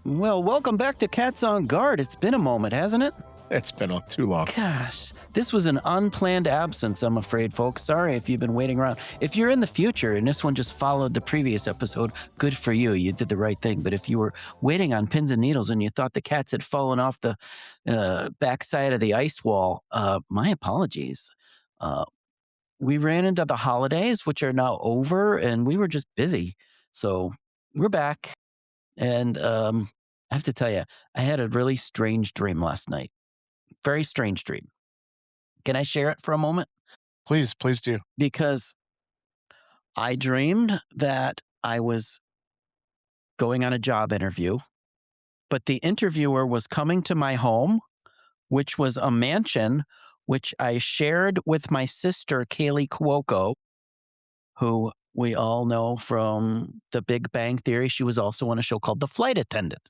Well, welcome back to Cats on Guard. It's been a moment, hasn't it? It's been too long. Gosh, this was an unplanned absence, I'm afraid, folks. Sorry if you've been waiting around. If you're in the future and this one just followed the previous episode, good for you. You did the right thing. But if you were waiting on pins and needles and you thought the cats had fallen off the backside of the ice wall, my apologies. We ran into the holidays, which are now over, and we were just busy. So we're back. And I have to tell you, I had a really strange dream last night. Very strange dream. Can I share it for a moment? Please do. Because I dreamed that I was going on a job interview, but the interviewer was coming to my home, which was a mansion, which I shared with my sister, Kaylee Cuoco, who we all know from The Big Bang Theory. She was also on a show called The Flight Attendant.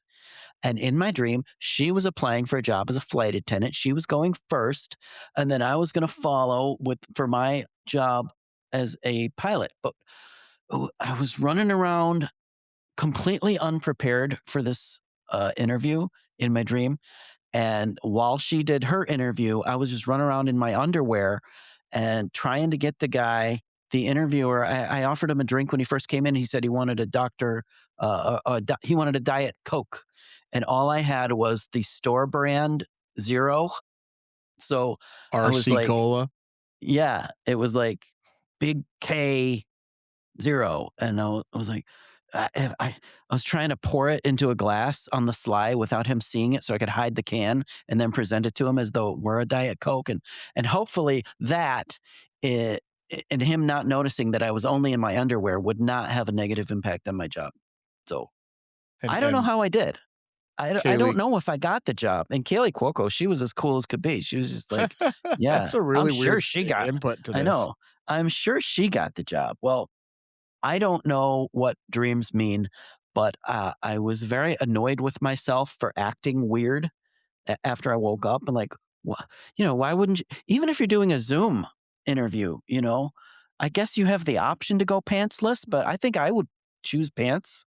And in my dream, she was applying for a job as a flight attendant. She was going first, and then I was going to follow for my job as a pilot. But I was running around completely unprepared for this interview in my dream. And while she did her interview, I was just running around in my underwear and trying to get the interviewer. I offered him a drink when he first came in. He said he wanted he wanted a Diet Coke. And all I had was the store brand Zero. So I was RC like, Cola. yeah, it was like big K Zero. And I was like, I was trying to pour it into a glass on the sly without him seeing it so I could hide the can and then present it to him as though it were a Diet Coke. And hopefully that, and him not noticing that I was only in my underwear would not have a negative impact on my job. So I don't know how I did. I don't know if I got the job. And Kaylee Cuoco, she was as cool as could be. She was just like, yeah, That's a really I'm weird sure she got input to this. I know. I'm sure she got the job. Well, I don't know what dreams mean, but I was very annoyed with myself for acting weird after I woke up and like, why wouldn't you, even if you're doing a Zoom interview, I guess you have the option to go pantsless, but I think I would choose pants.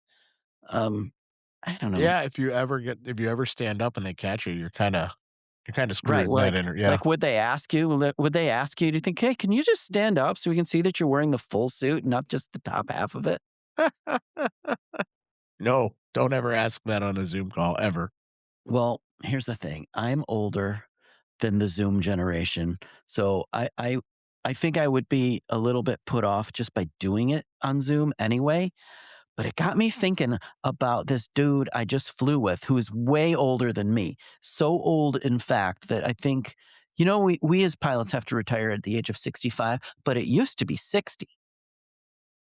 I don't know. Yeah, if you ever stand up and they catch you, you're kind of screwed. Right, Yeah. like would they ask you? Do you think, hey, can you just stand up so we can see that you're wearing the full suit, not just the top half of it? No, don't ever ask that on a Zoom call ever. Well, here's the thing. I'm older than the Zoom generation, so I think I would be a little bit put off just by doing it on Zoom anyway. But it got me thinking about this dude I just flew with who's way older than me. So old, in fact, that I think, we as pilots have to retire at the age of 65, but it used to be 60.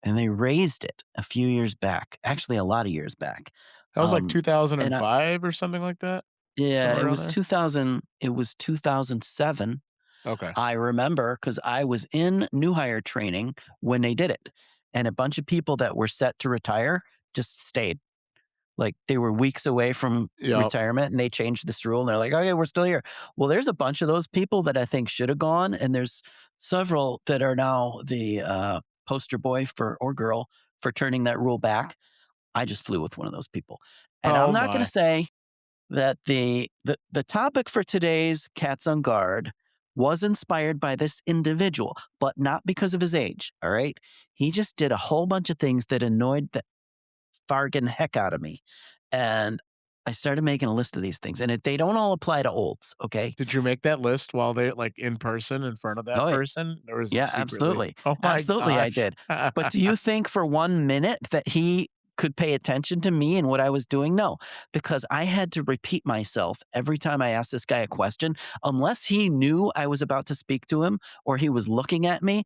And they raised it a few years back, actually a lot of years back. That was like 2005 or something like that? Yeah, it was 2000. It was 2007. Okay. I remember because I was in new hire training when they did it. And a bunch of people that were set to retire just stayed. Like they were weeks away from retirement and they changed this rule and they're like, okay, we're still here. Well, there's a bunch of those people that I think should have gone. And there's several that are now the poster boy or girl for turning that rule back. I just flew with one of those people. And I'm not going to say that the topic for today's Cats on Guard was inspired by this individual, but not because of his age, all right? He just did a whole bunch of things that annoyed the fargan heck out of me. And I started making a list of these things, and they don't all apply to olds, okay? Did you make that list while they, like, in person in front of that person? Or was it secretly? Absolutely. Oh my Absolutely, I gosh. did. But do you think for 1 minute that he could pay attention to me and what I was doing? No, because I had to repeat myself every time I asked this guy a question. Unless he knew I was about to speak to him or he was looking at me,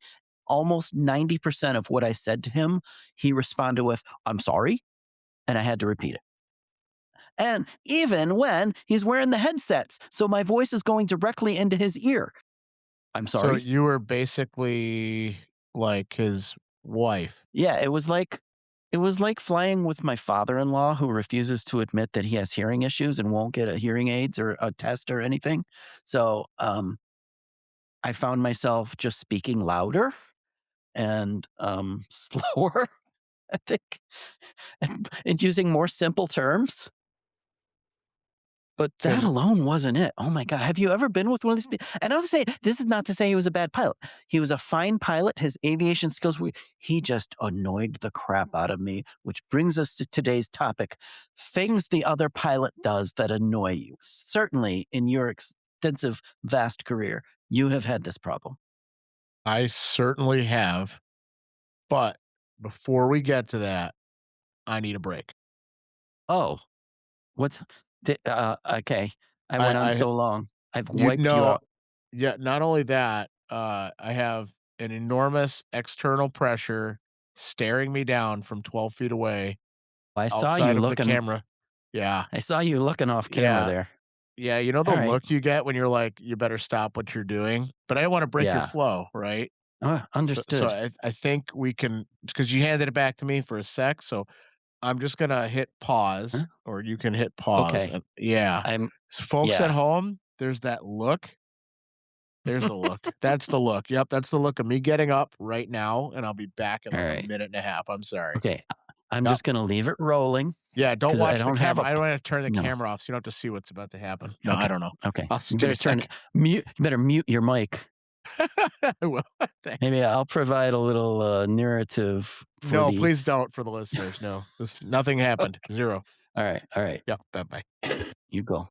almost 90% of what I said to him, he responded with, I'm sorry. And I had to repeat it. And even when he's wearing the headsets, so my voice is going directly into his ear. I'm sorry. So you were basically like his wife. Yeah, it was like flying with my father-in-law who refuses to admit that he has hearing issues and won't get a hearing aids or a test or anything. So I found myself just speaking louder and slower, I think, and using more simple terms. But that Can alone wasn't it. Oh my god, have you ever been with one of these people? And I'll say, this is not to say he was a bad pilot. He was a fine pilot. His aviation skills were he just annoyed the crap out of me, which brings us to today's topic. Things the other pilot does that annoy you. Certainly in your extensive, vast career, you have had this problem. I certainly have, but before we get to that, I need a break. Oh, what's okay. I went on I so long. I've you wiped you know, out. yeah, not only that, I have an enormous external pressure staring me down from 12 feet away I saw you outside of the looking camera. Yeah, I saw you looking off camera yeah, there. yeah, you know the All right. look you get when you're like, "You better stop what you're doing," but I don't wanna break your Yeah. flow, right? So Understood. I think we can because you handed it back to me for a sec, so I'm just gonna hit Huh? pause, or you can hit pause, Okay. and yeah. I'm So folks at yeah. home, there's that look. There's the look. That's the look. Yep, that's the look of me getting up right now, and I'll be back in All like a right. minute and a half. I'm sorry. Okay. I'm Yep. just gonna leave it rolling Yeah, don't because I watch the don't have camera. a I don't wanna turn the no. camera off so you don't have to see what's about to happen. No, I Okay. don't know. Okay. I'll s You give me better a turn sec. mute. You better mute your mic. I will. Maybe Thanks. I'll provide a little narrative for No, the. please don't for the listeners. No. This nothing happened. 0. All right. All right. Yep, bye-bye. You go.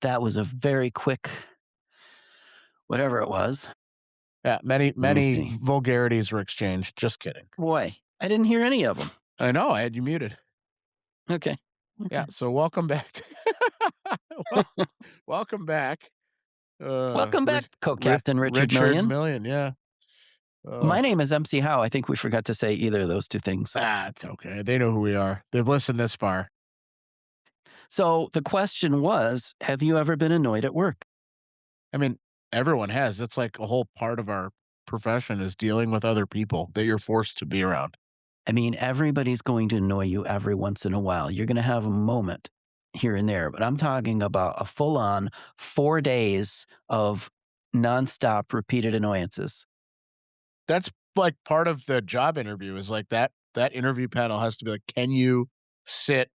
That was a very quick, whatever it was. Yeah, many Let me many see. vulgarities were exchanged. Just kidding. Boy, I didn't hear any of them. I know, I had you muted. Okay. Yeah, Okay. so welcome back to wel welcome back, Welcome back, Co-Captain Richard Richard Million. Million, yeah. My Oh, name is MC Howe. I think we forgot to say either of those two things. it's okay. They know who we are. They've listened this far. So the question was, have you ever been annoyed at work? I mean, everyone has. That's like a whole part of our profession is dealing with other people that you're forced to be around. I mean, everybody's going to annoy you every once in a while. You're going to have a moment here and there, but I'm talking about a full on 4 days of nonstop repeated annoyances. That's like part of the job interview is like that interview panel has to be like, "Can you sit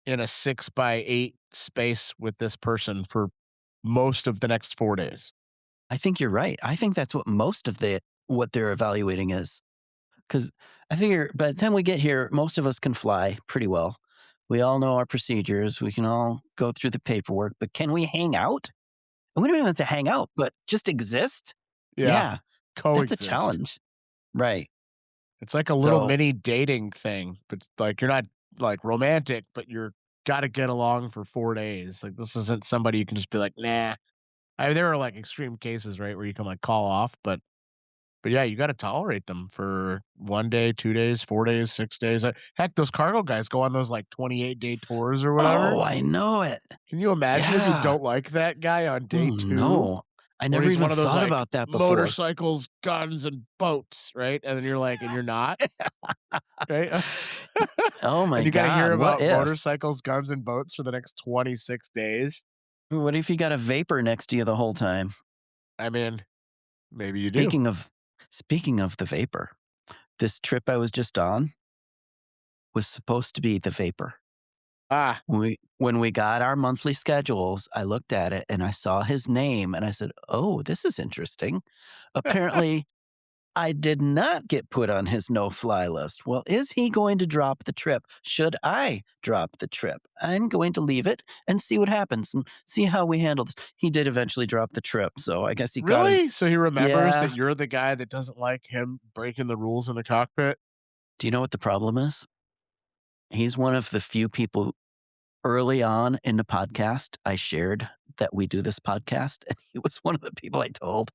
in a 6 by 8 space with this person for most of the next 4 days?" I think you're right. I think that's what most of what they're evaluating is. Because I figure by the time we get here, most of us can fly pretty well. We all know our procedures. We can all go through the paperwork, but can we hang out? And we don't even have to hang out, but just exist? Yeah, Yeah, that's a coexist. challenge. Right. It's like a little So, mini dating thing, but like you're not like romantic, but you're gotta get along for 4 days. Like this isn't somebody you can just be like, "Nah." I mean, there are like extreme cases, right, where you can like call off, but yeah, you gotta tolerate them for 1 day, 2 days, 4 days, 6 days. Heck, those cargo guys go on those like 28-day tours or whatever. oh, I know it. Can you imagine if you Yeah. don't like that guy on day Oh, 2? no. I When never he's even one of those thought like about that before. motorcycles, guns, and boats, right? And then you're like, and you're not, right? Oh And my you gotta hear God. What about if? motorcycles, guns, and boats for the next 26 days. What if you got a vapor next to you the whole time? I mean, maybe you do. Speaking of speaking of the vapor, this trip I was just on was supposed to be the vapor. Ah, When we got our monthly schedules, I looked at it and I saw his name and I said, "Oh, this is interesting." Apparently, I did not get put on his no-fly list. Well, is he going to drop the trip? Should I drop the trip? I'm going to leave it and see what happens and see how we handle this. He did eventually drop the trip, so I guess he got him. really? So he remembers Yeah. that you're the guy that doesn't like him breaking the rules in the cockpit? Do you know what the problem is? He's one of the few people early on in the podcast I shared that we do this podcast, and he was one of the people I told.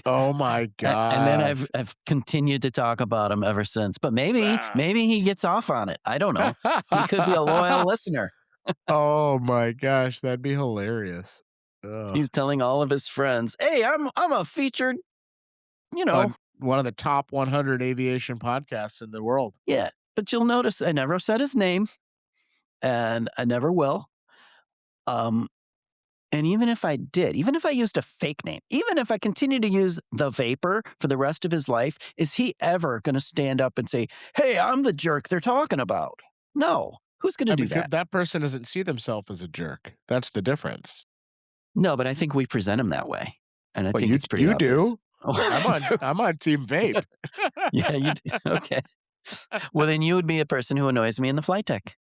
Oh my And then gosh. I've continued to talk about him ever since. But maybe Ah. maybe he gets off on it. I don't know. He could be a loyal listener. Oh my gosh, that'd be hilarious. Ugh. He's telling all of his friends, "Hey, I'm a featured, you know, On one of the top 100 aviation podcasts in the world. yeah." But you'll notice I never said his name, and I never will. Um, And even if I did, even if I used a fake name, even if I continue to use the Vapor for the rest of his life, is he ever going to stand up and say, "Hey, I'm the jerk they're talking about"? No. Who's going to I do mean, 'cause that? that person doesn't see themselves as a jerk. That's the difference. No, but I think we present him that way, and I Well, think it's pretty you obvious. do. Oh, I'm I on do. I'm on team vape. Yeah, you do. Okay. Well, then you would be a person who annoys me in the flight deck.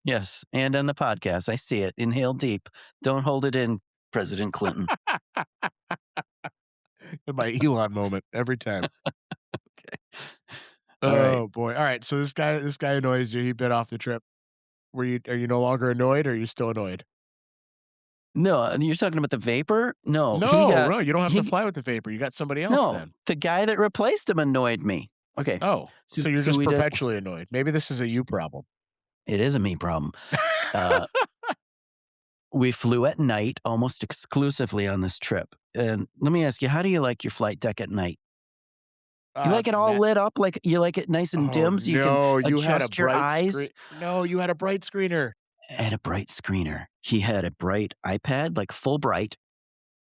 Yes, and on the podcast. I see it. Inhale deep. Don't hold it in, President Clinton. My Elon moment every time. Okay. All right. Oh boy. All right. So this guy annoys you. He bit off the trip. Are you no longer annoyed or are you still annoyed? No, you're talking about the Vapor? No, No, no, you don't have to he fly with the vapor. You got somebody else no, then. the guy that replaced him annoyed me. Okay. Oh, So so you're so just we did perpetually annoyed. Maybe this is a you problem. it is a me problem. Uh, we flew at night almost exclusively on this trip. And let me ask you, how do you like your flight deck at night? You like it all Matt. lit up, like you like it nice and Oh dim so you can no, you had a adjust your bright screen. eyes? No, you had a bright screener. And a bright screener. He had a bright iPad, like full bright.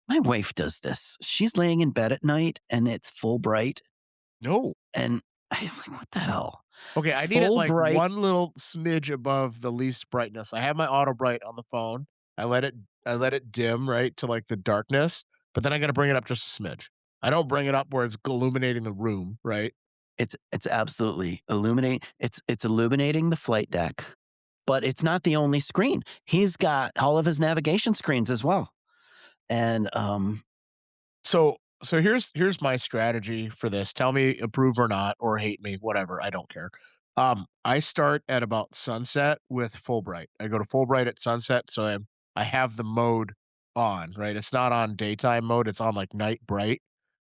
My wife does this. She's laying in bed at night and it's full bright. No. And I'm like, what the hell? Okay, I need it Full like bright. one little smidge above the least brightness. I have my auto bright on the phone. I let it I let it dim right to like the darkness, but then I got to bring it up just a smidge. I don't bring it up where it's illuminating the room, right? It's absolutely illuminate. It's illuminating the flight deck, but it's not the only screen. He's got all of his navigation screens as well. And So here's my strategy for this. Tell me approve or not or hate me, whatever, I don't care. I start at about sunset with full bright. I go to full bright at sunset, so I have the mode on, right? It's not on daytime mode, it's on like night bright.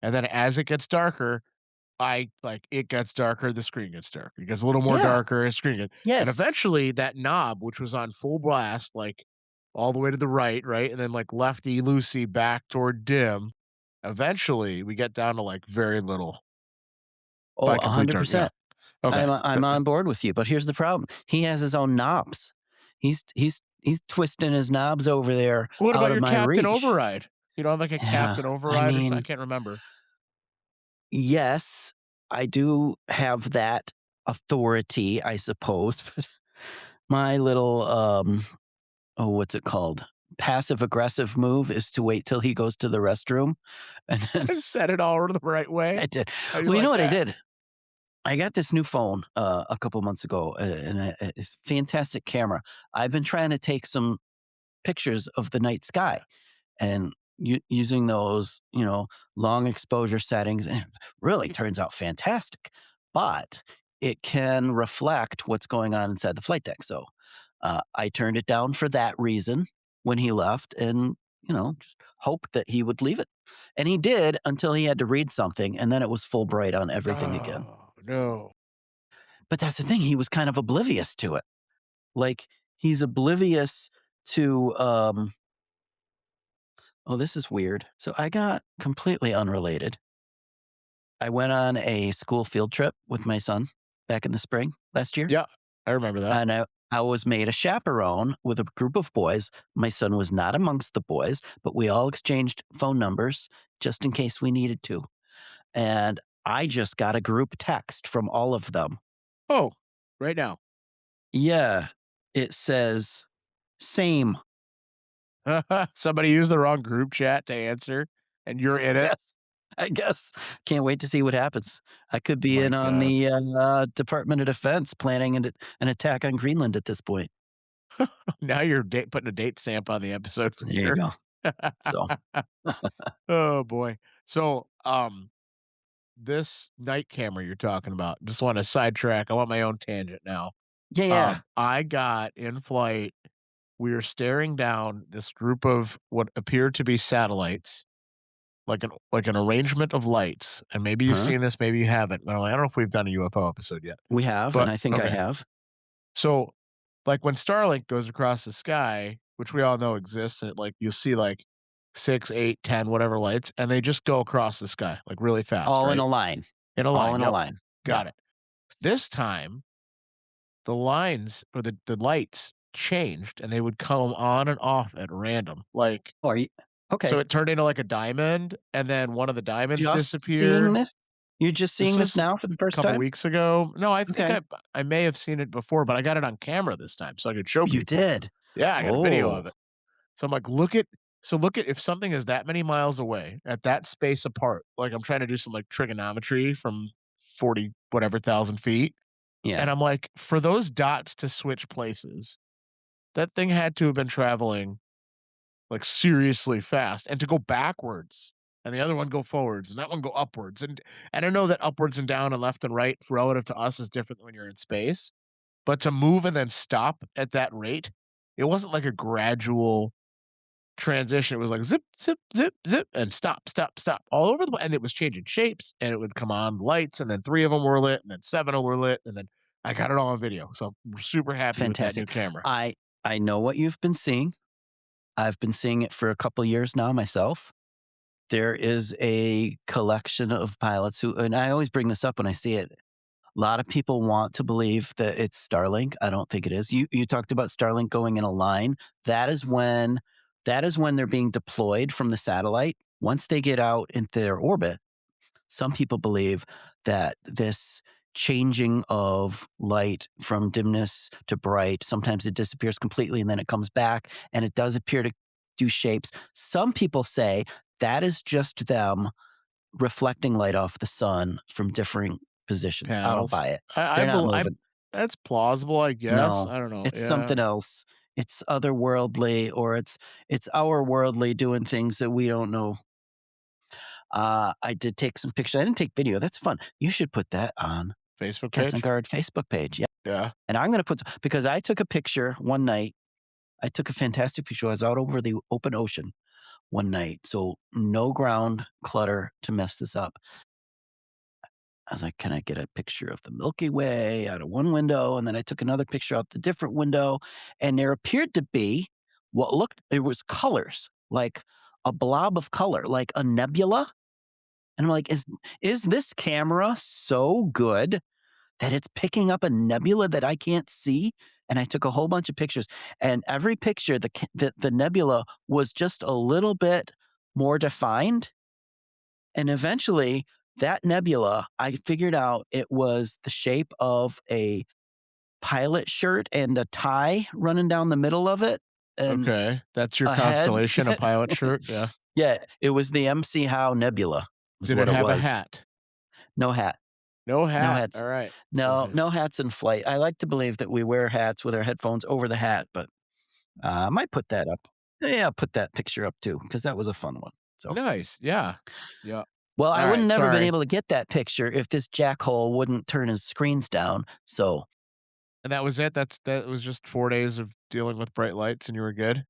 And then as it gets darker, I like it gets darker, the screen gets darker. It gets a little more yeah, darker, screen gets, and yes. eventually that knob, which was on full blast, like all the way to the right, right, and then like lefty loosey back toward dim. Eventually, we get down to like very little Oh, by complete dark. Yeah. 100%. Okay. I'm on board with you, but here's the problem. He has his own knobs. He's twisting his knobs over there What out about of your my captain reach. override? You don't have like a Yeah, captain I override or something? I mean, can't remember. yes, I do have that authority, I suppose, but my little, oh, what's it called? Passive aggressive move is to wait till he goes to the restroom, and then And set it all the right way. I did. How do you Well, you know like what I that? did? I got this new phone, a couple months ago, and it's a fantastic camera. I've been trying to take some pictures of the night sky and using those, long exposure settings, and it really turns out fantastic. But it can reflect what's going on inside the flight deck. So I turned it down for that reason when he left, and just hoped that he would leave it. And he did until he had to read something, and then it was full bright on everything again. Oh no. But that's the thing; he was kind of oblivious to it. Like he's oblivious to oh, this is weird. So I got completely unrelated. I went on a school field trip with my son back in the spring last year, Yeah, I remember that. and I was made a chaperone with a group of boys. My son was not amongst the boys, but we all exchanged phone numbers just in case we needed to. And I just got a group text from all of them. Oh, right now. Yeah, it says same. Somebody used the wrong group chat to answer, and you're in it. Yes, I guess. Can't wait to see what happens. I could be My in on God. the, Department of Defense planning an attack on Greenland at this point. Now you're putting a date stamp on the episode for There you sure. go. So Oh boy. So, this night camera you're talking about, just want to sidetrack. I want my own tangent now. yeah, yeah. I got in flight. We were staring down this group of what appeared to be satellites, like an arrangement of lights. And maybe you've Huh? seen this, maybe you haven't. I don't know if we've done a UFO episode yet. We have, and But I think I okay. have. So, like when Starlink goes across the sky, which we all know exists, and you'll see like 6, 8, 10, whatever lights, and they just go across the sky like really fast, All in right? a line. In a All line. in a Yep, line. Yeah. got it. This time, the lines or the lights changed and they would come on and off at random. Like, Oh, are you so okay. it turned into like a diamond and then one of the diamonds Just seeing disappeared. this? You're just This seeing this was now for the a first couple time? weeks ago. No, I think Okay. I may have seen it before, but I got it on camera this time so I could show You people. did? Yeah, I got a video Oh, of it. So I'm like, look at if something is that many miles away at that space apart. Like I'm trying to do some like trigonometry from 40 whatever thousand feet. yeah, And I'm like, for those dots to switch places, that thing had to have been traveling like seriously fast and to go backwards and the other one go forwards and that one go upwards. And I know that upwards and down and left and right relative to us is different when you're in space, but to move and then stop at that rate, it wasn't like a gradual transition. It was like zip, zip, zip, zip, and stop, stop, stop all over and it was changing shapes, and it would come on lights, and then three of them were lit, and then seven of them were lit, and then I got it all on video. So I'm super happy with that new fantastic. camera. I I know what you've been seeing. I've been seeing it for a couple years now myself. There is a collection of pilots who, and I always bring this up when I see it. A lot of people want to believe that it's Starlink. I don't think it is. You talked about Starlink going in a line. That is when that is when they're being deployed from the satellite. Once they get out into their orbit, some people believe that this changing of light from dimness to bright, sometimes it disappears completely and then it comes back and it does appear to do shapes. Some people say that is just them reflecting light off the sun from differing positions. I don't Panels. buy it. I, They're not bel I moving. That's plausible, I guess. No, I don't know. it's Yeah, something else. It's otherworldly, or it's our worldly doing things that we don't know. I did take some pictures. I didn't take video. That's fun. You should put that on Facebook Cats on page. Guard Facebook page. Yeah, Yeah. and I'm gonna put because I took a picture one night. I took a fantastic picture. I was out over the open ocean one night, so no ground clutter to mess this up. I was like, "Can I get a picture of the Milky Way out of one window?" And then I took another picture out the different window, and there appeared to be what looked it was colors, like a blob of color, like a nebula. And I'm like, "Is this camera so good that it's picking up a nebula that I can't see?" And I took a whole bunch of pictures, and every picture, the nebula was just a little bit more defined, and eventually, that nebula, I figured out it was the shape of a pilot shirt and a tie running down the middle of it, and Okay. That's your a head constellation, a that pilot shirt. Yeah. yeah, it was the MC Howe Nebula was Did it what it have a was. hat? No hat. No No hat. hats. All right. So No, no hats in flight. I like to believe that we wear hats with our headphones over the hat, but, I might put that up. Yeah, I'll put that picture up too because that was a fun one. So nice. Yeah. Yeah. well, I All wouldn't right. never been Sorry. able to get that picture if this jackhole wouldn't turn his screens down, so And that was it? That was just 4 days of dealing with bright lights and you were good?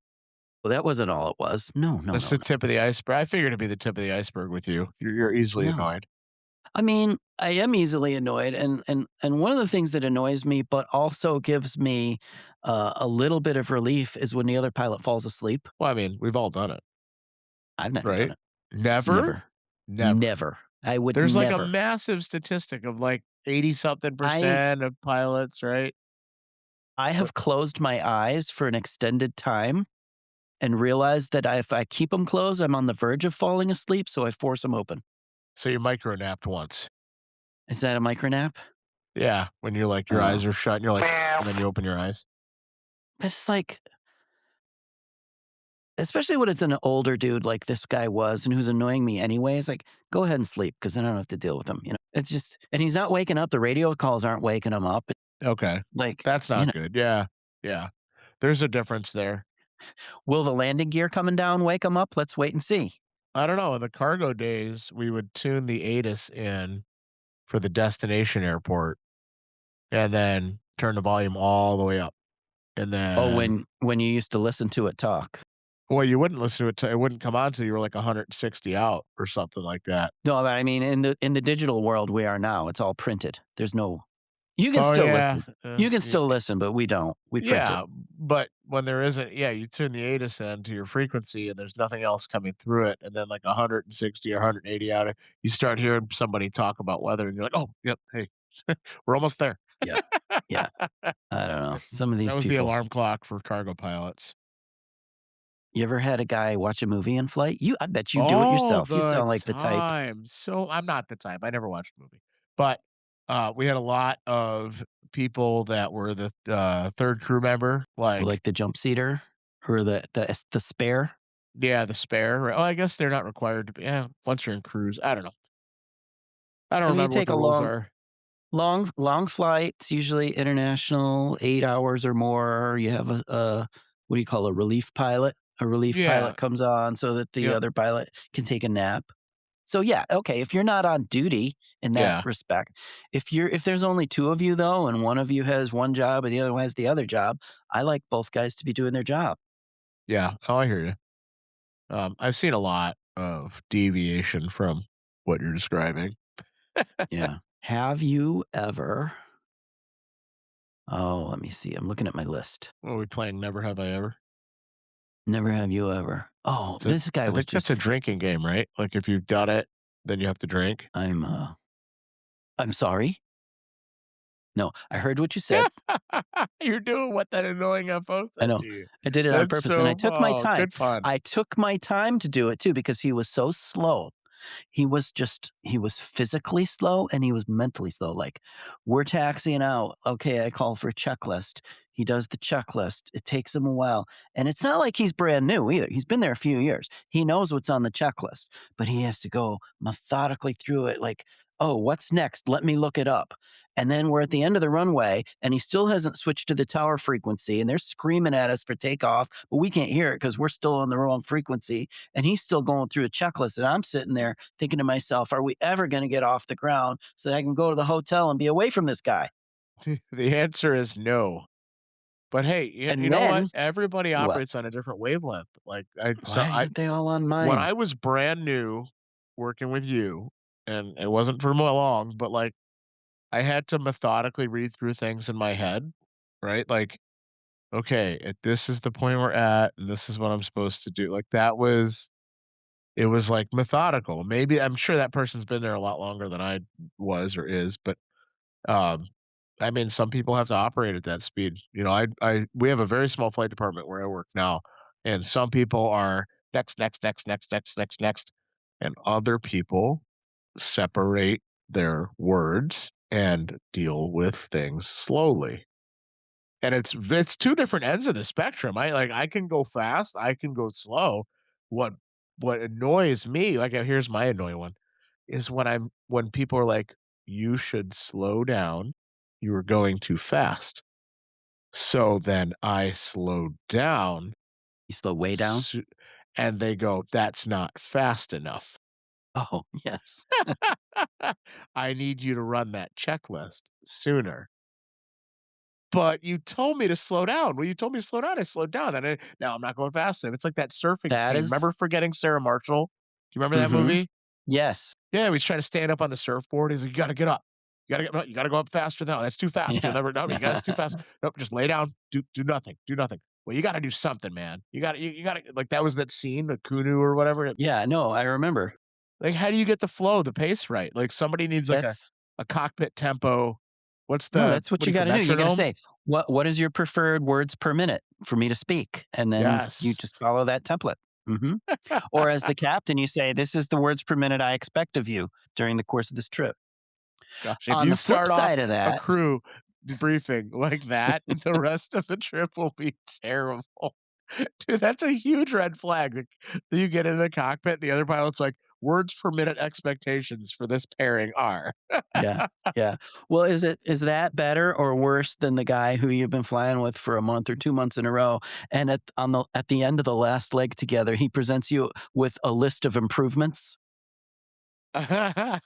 well, that wasn't all it was. No, no, That's no, the no, tip of the iceberg. I figured it'd be the tip of the iceberg with you. You're easily no. annoyed. I mean, I am easily annoyed, and one of the things that annoys me, but also gives me, a little bit of relief is when the other pilot falls asleep. Well, I mean, we've all done it, I've never done right? it. Never? Never. Never. Never. I would There's like a never. massive statistic of like 80 something I percent of pilots, right? I So have closed my eyes for an extended time and realized that if I keep them closed, I'm on the verge of falling asleep, so I force them open. so you micro napped once. Is that a micro nap? Yeah, when you're like your eyes Oh. are shut and you're like and then you open your eyes. It's like especially when it's an older dude like this guy was and who's annoying me anyway, it's like, "Go ahead and sleep because then I don't have to deal with him," you know? It's just and he's not waking up, the radio calls aren't waking him up. It's Okay. like, That's you not know, good. Yeah. Yeah. There's a difference there. will the landing gear coming down wake him up? Let's wait and see. I don't know. In the cargo days, we would tune the ATIS in for the destination airport and then turn the volume all the way up. And Oh, then when you used to listen to it talk. well, you wouldn't listen to it it wouldn't come on till you were like 160 out or something like that. No, but I mean, in the digital world we are now, it's all printed. There's no you can Oh, still yeah. listen. You can still listen, but we don't. We print it. Yeah, but when there isn't yeah, you tune the ATIS in to your frequency and there's nothing else coming through it, and then like 160 or 180 out of you start hearing somebody talk about weather and you're like, "Oh, yep, hey, we're almost there." Yep. Yeah. I don't know. Some of these That was the people. alarm clock for cargo pilots. You ever had a guy watch a movie in flight? I bet you do it All yourself. You the sound like the type. time. So I'm not the type. I never watched the movie. But, we had a lot of people that were the, 3rd crew member, Or like like the jump seater or the spare. yeah, the spare, right? Oh, I guess they're not required to be yeah, once you're in cruise. I don't know. I don't I mean, you remember what take the a rules are. long flights, usually international, 8 hours or more. You have a what do you call a relief pilot? A relief Yeah. pilot comes on so that the Yep. other pilot can take a nap. So yeah, okay, if you're not on duty in that Yeah. respect, if there's only 2 of you though, and one of you has one job and the other one has the other job, I like both guys to be doing their job. Yeah. Oh, I hear you. I've seen a lot of deviation from what you're describing. Yeah. Have you ever oh, let me see, I'm looking at my list. What are we playing Never Have I Ever? Never have you ever. Oh, It's a this guy I was think that's just a drinking game, right? Like, if you've done it, then you have to drink? I'm sorry? No, I heard what you said. You're doing what that annoying FO I said know. to you. I did it on That's purpose, and I so took my time. good fun. I took my time to do it too because he was so slow. He was physically slow and he was mentally slow. Like, we're taxiing out. Okay, I call for a checklist. He does the checklist. It takes him a while. And it's not like he's brand new either. He's been there a few years. He knows what's on the checklist, but he has to go methodically through it like, oh, what's next? Let me look it up. And then we're at the end of the runway and he still hasn't switched to the tower frequency and they're screaming at us for takeoff, but we can't hear it because we're still on the wrong frequency. And he's still going through a checklist. And I'm sitting there thinking to myself, are we ever going to get off the ground so that I can go to the hotel and be away from this guy? The answer is no. But hey, you And know what? then Everybody what? operates on a different wavelength. Like, Why aren't they all on when mine? I was brand new working with you, and it wasn't for long, but, like, I had to methodically read through things in my head, right? Like, okay, this is the point we're at, and this is what I'm supposed to do. Like, it was like methodical. Maybe I'm sure that person's been there a lot longer than I was or is, but um, I mean, some people have to operate at that speed. You know, we have a very small flight department where I work now, and some people are next, next, next, next, next, next, next, and other people separate their words and deal with things slowly. And it's 2 different ends of the spectrum. I can go fast, I can go slow. What what annoys me, like, here's my annoying one, is when people are like, "You should slow down. You are going too fast." So then I slow down, You slow way down? s and they go, "That's not fast enough." Oh, yes. I need you to run that checklist sooner. But you told me to slow down. Well, you told me to slow down, I slowed down, and now I'm not going fast enough. It's like that surfing That scene. is, Remember Forgetting Sarah Marshall? Do you remember that mm-hmm. movie? Yes. Yeah, he's trying to stand up on the surfboard. He's like, "You gotta get up. You gotta go up faster now. That's too fast. You'll Yeah. never no, you got it's too fast. Nope, just lay down. Do nothing. Do nothing." Well, you gotta do something, man. You gotta like that was that scene, the Kunu or whatever. Yeah. No, I remember. Like, how do you get the flow, the pace right? Like somebody needs like That's a cockpit tempo. What's No, the that's what what do you you call gotta do. You gotta metronome? say, what is your preferred words per minute for me to speak? And then you Yes. just follow that template. Mhm. Or as the captain, you say, "This is the words per minute I expect of you during the course of this trip." Gosh, if On you the flip start off side of a that, crew debriefing like that, the rest of the trip will be terrible. Dude, that's a huge red flag. Like, you get in the cockpit, the other pilot's like, words per minute expectations for this pairing are. yeah, yeah. Well, is that better or worse than the guy who you've been flying with for a month or 2 months in a row, and at the end of the last leg together, he presents you with a list of improvements? "Here's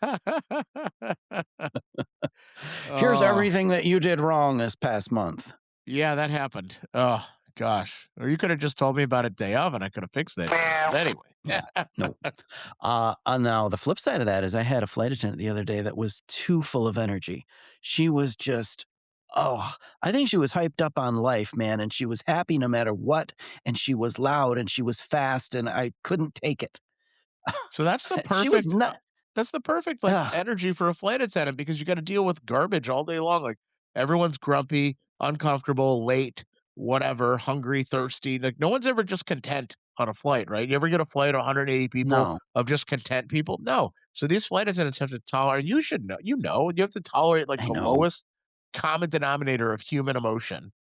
Oh, everything that you did wrong this past month." yeah, that happened. Oh, gosh. Or you could have just told me about it day of and I could have fixed that shit. But anyway. Yeah, no. Now the flip side of that is I had a flight attendant the other day that was too full of energy. She was just oh, I think she was hyped up on life, man, and she was happy no matter what, and she was loud and she was fast, and I couldn't take it. So She was not that's the perfect, like, ugh, energy for a flight attendant because you gotta deal with garbage all day long, like, Everyone's grumpy, uncomfortable, late, whatever, hungry, thirsty. Like no one's ever just content on a flight, right? You ever get a flight of 180 people No, of just content people? No. So these flight attendants have to tolerate. You should know. You know, you have to tolerate like I the know. lowest common denominator of human emotion.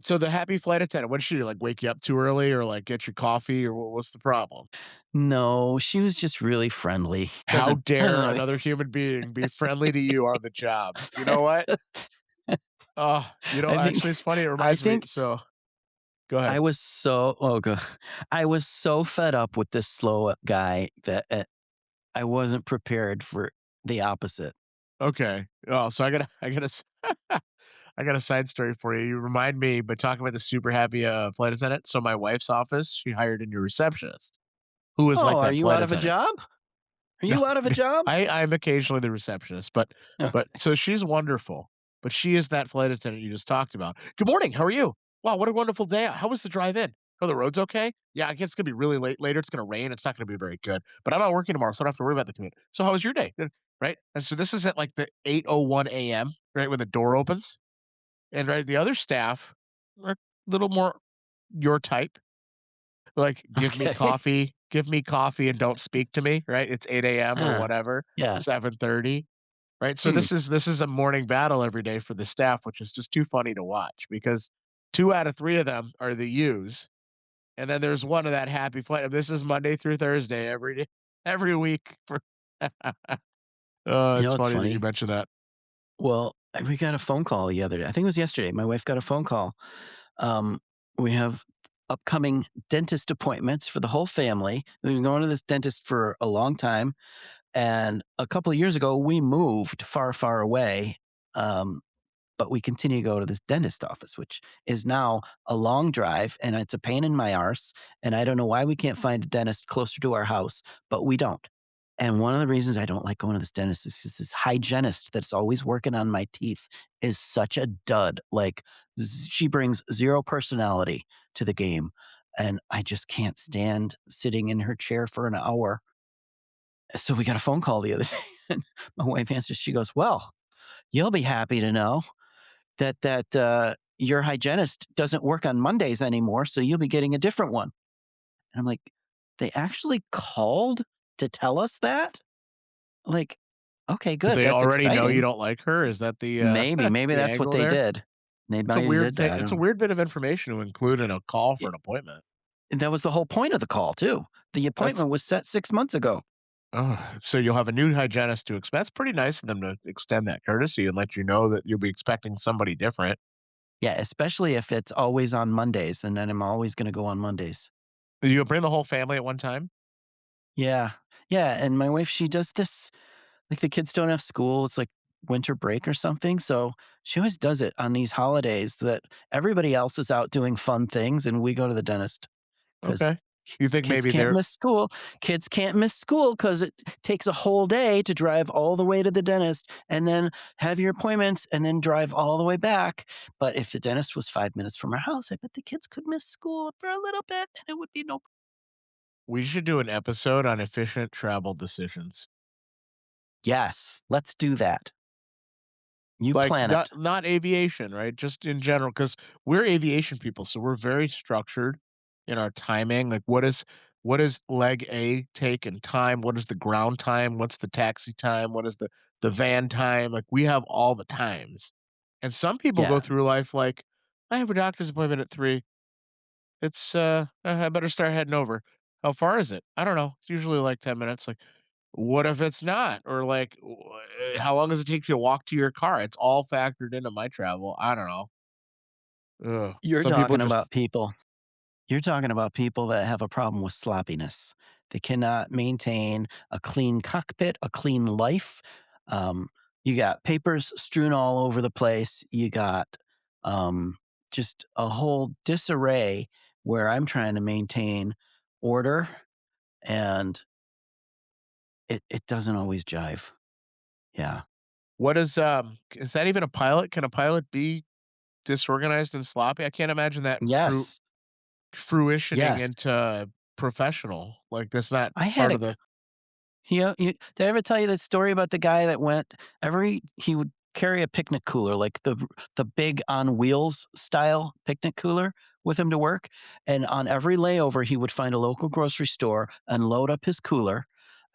So the happy flight attendant, what did she do? Like wake you up too early, or like get your coffee, or what's the problem? No, she was just really friendly. How Doesn't dare really another human being be friendly to you on the job? You know what? Oh, I actually, think it's funny. It I reminds me. think So go I ahead. was so oh god. I was so fed up with this slow guy that, I wasn't prepared for the opposite. Okay. Oh, so I got a side story for you. You remind me by talking about the super happy flight attendant. So my wife's office, she hired a new receptionist who was "Oh, like are that you flight out of a attendant. job? Are No, you out of a job?" I'm occasionally the receptionist, but Okay. so she's wonderful, but she is that flight attendant you just talked about. "Good morning, how are you? Wow, what a wonderful day out. How was the drive in? Oh, the road's okay? Yeah, I guess it's gonna be really late later. It's gonna rain. It's not gonna be very good, but I'm not working tomorrow, so I don't have to worry about the commute. So how was your day?" Good, right? And so this is at like the 8:01 AM, right when the door opens, and right the other staff are a little more your type, like Okay. give me coffee and don't speak to me, right? It's 8 AM or Uh, whatever, yeah. 7:30. Right, so Hmm. this is a morning battle every day for the staff, which is just too funny to watch because 2 out of 3 of them are the U's, and then there's one of that happy flight. This is Monday through Thursday every day every week for Oh, You know it's what's funny that you funny? mentioned that. Well, we got a phone call the other day. I think it was yesterday. My wife got a phone call. Um, we have upcoming dentist appointments for the whole family. We've been going to this dentist for a long time, and a couple of years ago, we moved far, far away. Um, but we continue to go to this dentist office, which is now a long drive and it's a pain in my arse. And I don't know why we can't find a dentist closer to our house, but we don't. And one of the reasons I don't like going to this dentist is because this hygienist that's always working on my teeth is such a dud. Like, she brings zero personality to the game. And I just can't stand sitting in her chair for an hour. So we got a phone call the other day. And my wife answers, she goes, "Well, you'll be happy to know that your hygienist doesn't work on Mondays anymore, so you'll be getting a different one." And I'm like, "They actually called to tell us that?" Like, "Okay, Do good, they that's already know you exciting." don't like her? Is that the, Maybe the that's what angle they there? did. They It's a might have weird did thing that, I it's a don't weird bit of information to include in a call for yeah, an appointment. and that was the whole point of the call too. The That's appointment was set 6 months ago. So you'll have a new hygienist to expect. That's pretty nice of them to extend that courtesy and let you know that you'll be expecting somebody different. Yeah, especially if it's always on Mondays, and then I'm always gonna go on Mondays. You bring the whole family at one time? Yeah. Yeah, and my wife, she does this. Like, the kids don't have school, it's like winter break or something, so she always does it on these holidays that everybody else is out doing fun things, and we go to the dentist because Okay. You think kids maybe can't they're miss school. Kids can't miss school because it takes a whole day to drive all the way to the dentist and then have your appointments and then drive all the way back. But if the dentist was 5 minutes from our house, I bet the kids could miss school for a little bit, and it would be no. we should do an episode on efficient travel decisions. Yes, let's do that. You Like, plan not it. not aviation, right? Just in general, because 'cause we're aviation people, so we're very structured in our timing. Like, what does leg A take in time? What is the ground time? What's the taxi time? What is the van time? Like, we have all the times. And some people go Yeah. through life like, "I have a doctor's appointment at 3. It's, I better start heading over." "How far is it?" "I don't know. It's usually like 10 minutes." Like, what if it's not? Or like, how long does it take you to walk to your car? It's all factored into my travel. I don't know. Ugh. You're Some people talking just about people You're talking about people that have a problem with sloppiness. They cannot maintain a clean cockpit, a clean life. Um, you got papers strewn all over the place. You got um, just a whole disarray where I'm trying to maintain order, and it doesn't always jive. Yeah. what is that even a pilot? Can a pilot be disorganized and sloppy? I can't imagine that Yes. fruitioning Yes. into professional. Like that's not I had part a of the did I ever tell you that story about the guy that went he would carry a picnic cooler, like the big on wheels style picnic cooler with him to work, and on every layover, he would find a local grocery store and load up his cooler,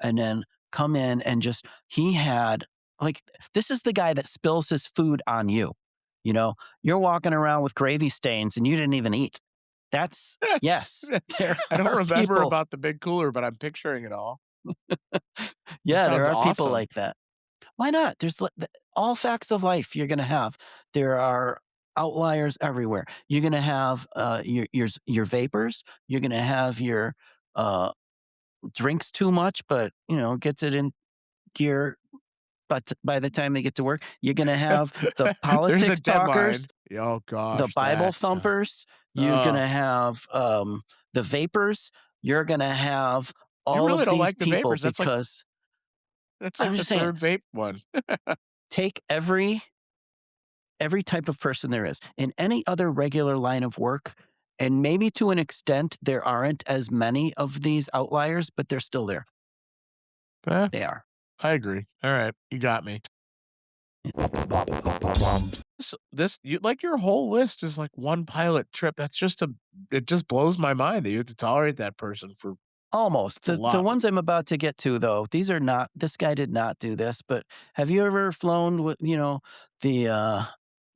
and then come in and just he had like, this is the guy that spills his food on you, you know? You're walking around with gravy stains and you didn't even eat. That's That's yes, there I don't are remember people. about the big cooler, but I'm picturing it all. It Yeah, there sounds are people awesome. like that. Why not? There's all facts of life you're gonna have. There are outliers everywhere. You're gonna have, your vapors, you're gonna have your, uh, drinks too much, but, gets it in gear, but by the time they get to work, you're gonna have the There's a politics talkers, deadline. Oh the gosh, Bible that thumpers, you're ugh. gonna have, the vapors, you're gonna have You all really of don't these like the people vapors. because That's I'm like the just saying, 3rd vape one. take every type of person there is in any other regular line of work. And maybe to an extent, there aren't as many of these outliers, but they're still there. Eh, They are. I agree. Alright, you got me. This you like, your whole list is like one pilot trip. That's just a it just blows my mind that you have to tolerate that person for Almost. it's a The lot. ones I'm about to get to, though, these are not, this guy did not do this, but have you ever flown with, the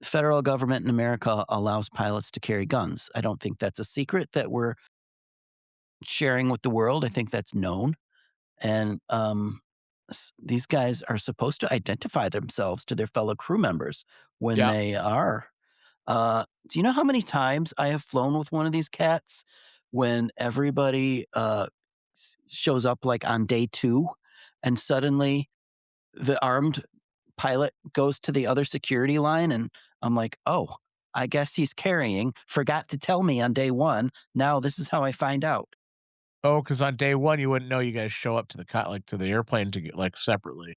federal government in America allows pilots to carry guns? I don't think that's a secret that we're sharing with the world. I think that's known. And these guys are supposed to identify themselves to their fellow crew members when Yeah. they are. Do you know how many times I have flown with one of these cats when everybody shows up like on day two, and suddenly the armed pilot goes to the other security line, and I'm like, oh, I guess he's carrying. Forgot to tell me on day one. Now this is how I find out. Oh, because on day 1, you wouldn't know you guys show up to the like, to the airplane to get like, separately,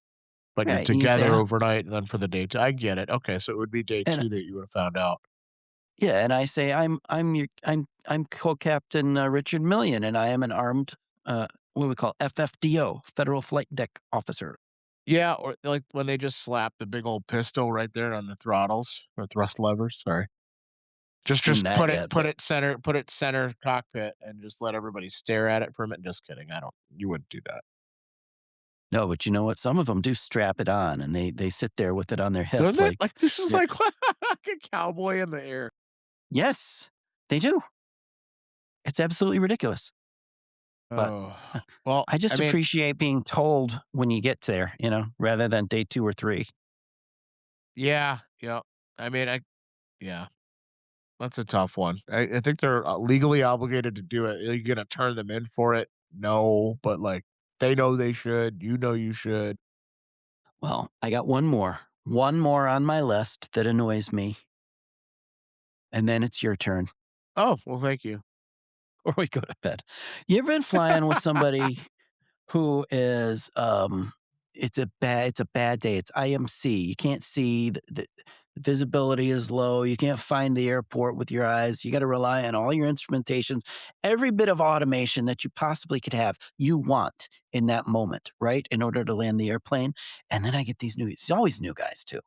but you're Right. And you say, together huh? overnight and then for the day 2 I get it. Okay, so it would be day And 2 that you would've found out. yeah, and I say, I'm co-captain, Richard Million, and I am an armed, what do we call FFDO, Federal Flight Deck Officer. Yeah, or, like, when they just slap the big old pistol right there on the throttles or thrust levers, sorry. Seen Just that yet, but put it center cockpit and just let everybody stare at it for a minute. Just kidding, I don't you wouldn't do that. no, but you know what? Some of them do strap it on, and they sit there with it on their hip Doesn't it? like, Like, this is yeah. like like a cowboy in the air. Yes, they do. It's absolutely ridiculous, but, Oh, uh, well, I I just mean, appreciate being told when you get there, rather than day 2 or 3. yeah, yeah. I mean, I yeah, that's a tough one. I think they're, legally obligated to do it. Are you gonna turn them in for it? No, but, like, they know they should, you know you should. Well, I got one more on my list that annoys me, and then it's your turn. Oh, well, thank you. Or we go to bed. You ever been flying with somebody who is, it's a bad day, it's IMC, you can't see, the visibility is low, you can't find the airport with your eyes, you gotta rely on all your instrumentations, every bit of automation that you possibly could have, you want in that moment, right, in order to land the airplane, and then I get these it's always new guys too.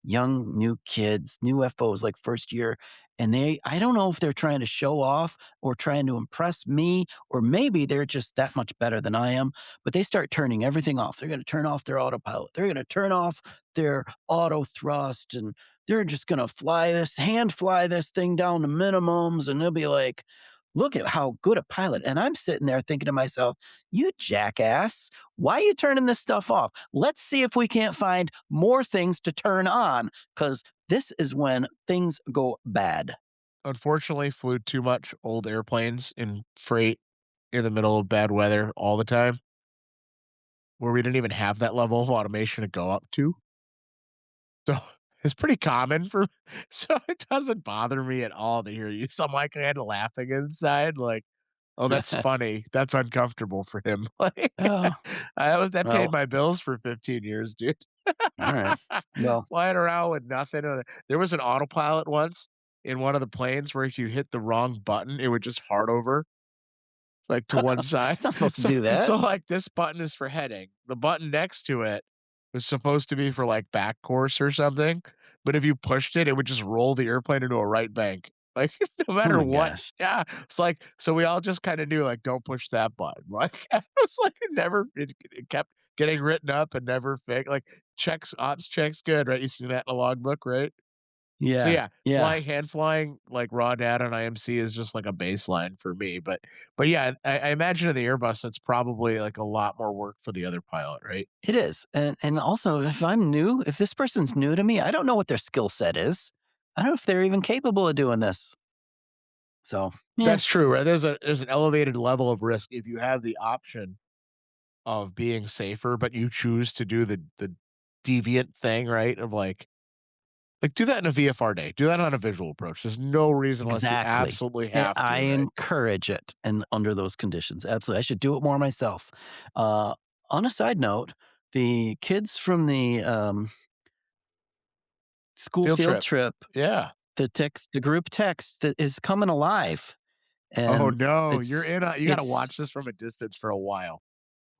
Young, new kids, new FOs, like first year, and I don't know if they're trying to show off or trying to impress me, or maybe they're just that much better than I am, but they start turning everything off. They're gonna turn off their autopilot. They're gonna turn off their auto thrust, and they're just gonna hand fly this thing down to minimums, and they'll be like, look at how good a pilot. And I'm sitting there thinking to myself, you jackass, why are you turning this stuff off? Let's see if we can't find more things to turn on, because this is when things go bad. Unfortunately, flew too much old airplanes in freight in the middle of bad weather all the time, where we didn't even have that level of automation to go up to. So it's pretty common for so it doesn't bother me at all to hear you. So I'm like kinda laughing inside, like, "Oh, that's funny. That's uncomfortable for him." Like, Oh, that paid well, my bills for 15 years, dude. all right. Well, Flying around with nothing there was an autopilot once in one of the planes where if you hit the wrong button, it would just hard over, like, to one side. it's not supposed to So do that. so, like, this button is for heading. The button next to it was supposed to be for, like, back course or something, but if you pushed it, it would just roll the airplane into a right bank. Like, no Oh matter my what. gosh. Yeah, it's like so we all just kinda knew, like, "Don't push that button." Like, I was like, it kept getting written up and never fixed. Like, checks ops checks good, right? You see that in a logbook, right? So, Yeah. yeah, Yeah. flying, like, raw data on IMC is just like a baseline for me, but yeah, I imagine in the Airbus, it's probably, like, a lot more work for the other pilot, right? It is. And also if I'm new, if this person's new to me, I don't know what their skill set is. I don't know if they're even capable of doing this. So, yeah, That's true, right? There's an elevated level of risk if you have the option of being safer, but you choose to do the deviant thing, right? Of do that in a VFR day. Do that on a visual approach. There's no reason unless you exactly. absolutely And have I to, right? encourage it and under those conditions. Absolutely. I should do it more myself. Uh, on a side note, the kids from the school Field field trip. trip, Yeah. the group text that is coming alive. Oh, And no, you're it's, in on you gotta it's, watch this from a distance for a while.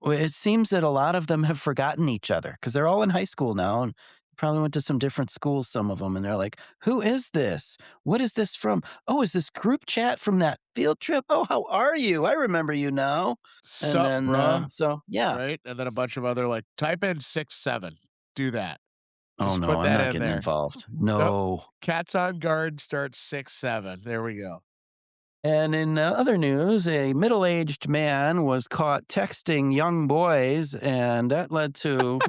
well, it seems that a lot of them have forgotten each other because they're all in high school now and probably went to some different schools, some of them. And they're like, who is this? What is this from? Oh, is this group chat from that field trip? Oh, how are you? I remember you now. And "Sup, then, bruh," so yeah. right? And then a bunch of other, like, "Type in 6'7". Do that. Oh, Just no, put I'm that not in getting there. involved. Nope. No. Cats on guard starts 6'7". There we go. And in other news, a middle aged man was caught texting young boys, and that led to,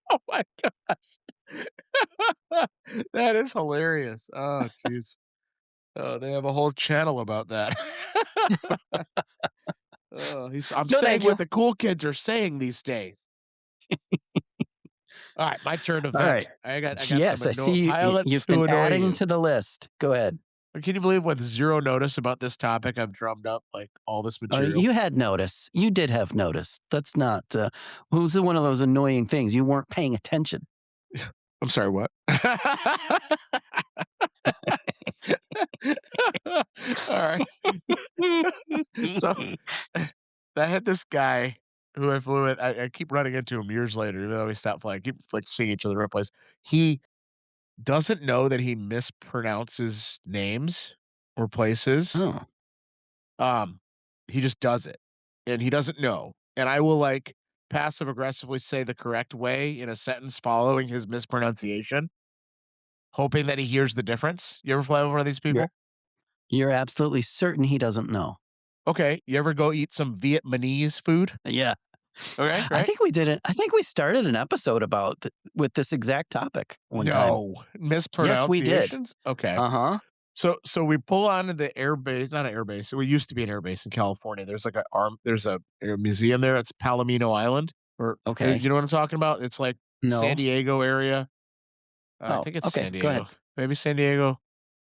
Oh my god. That is hilarious. Oh, jeez. Oh, they have a whole channel about that. Oh, I'm no, saying thank what you. the cool kids are saying these days. Alright, my turn to All right. vent. I got some Yes, I see pilots you've who been annoy adding you. to the list. Go ahead. Can you believe with 0 notice about this topic, I've drummed up, like, all this material? You had notice. You did have notice. That's not, was one of those annoying things. You weren't paying attention. I'm sorry, what? Alright. So, I had this guy who I flew with. I keep running into him years later, even though we stopped flying. I keep, like, seeing each other in place. He doesn't know that he mispronounces names or places. Oh, Um, he just does it, and he doesn't know. And I will, like, passive aggressively say the correct way in a sentence following his mispronunciation, hoping that he hears the difference. You ever fly over one of these you're people? you're absolutely certain he doesn't know. Okay, you ever go eat some Vietnamese food? Yeah. Okay, I right? think we did it. I think we started an episode about with this exact topic one time. No. Yes, we did. Mispronunciations? Okay. Uh-huh. So we pull onto the air base, not an air base. We used to be an air base in California. There's like a museum there. It's Palomino Island, or Okay. you know what I'm talking about? It's like San No. Diego area. I Oh, think it's okay. San Go ahead. Diego. Maybe San Diego.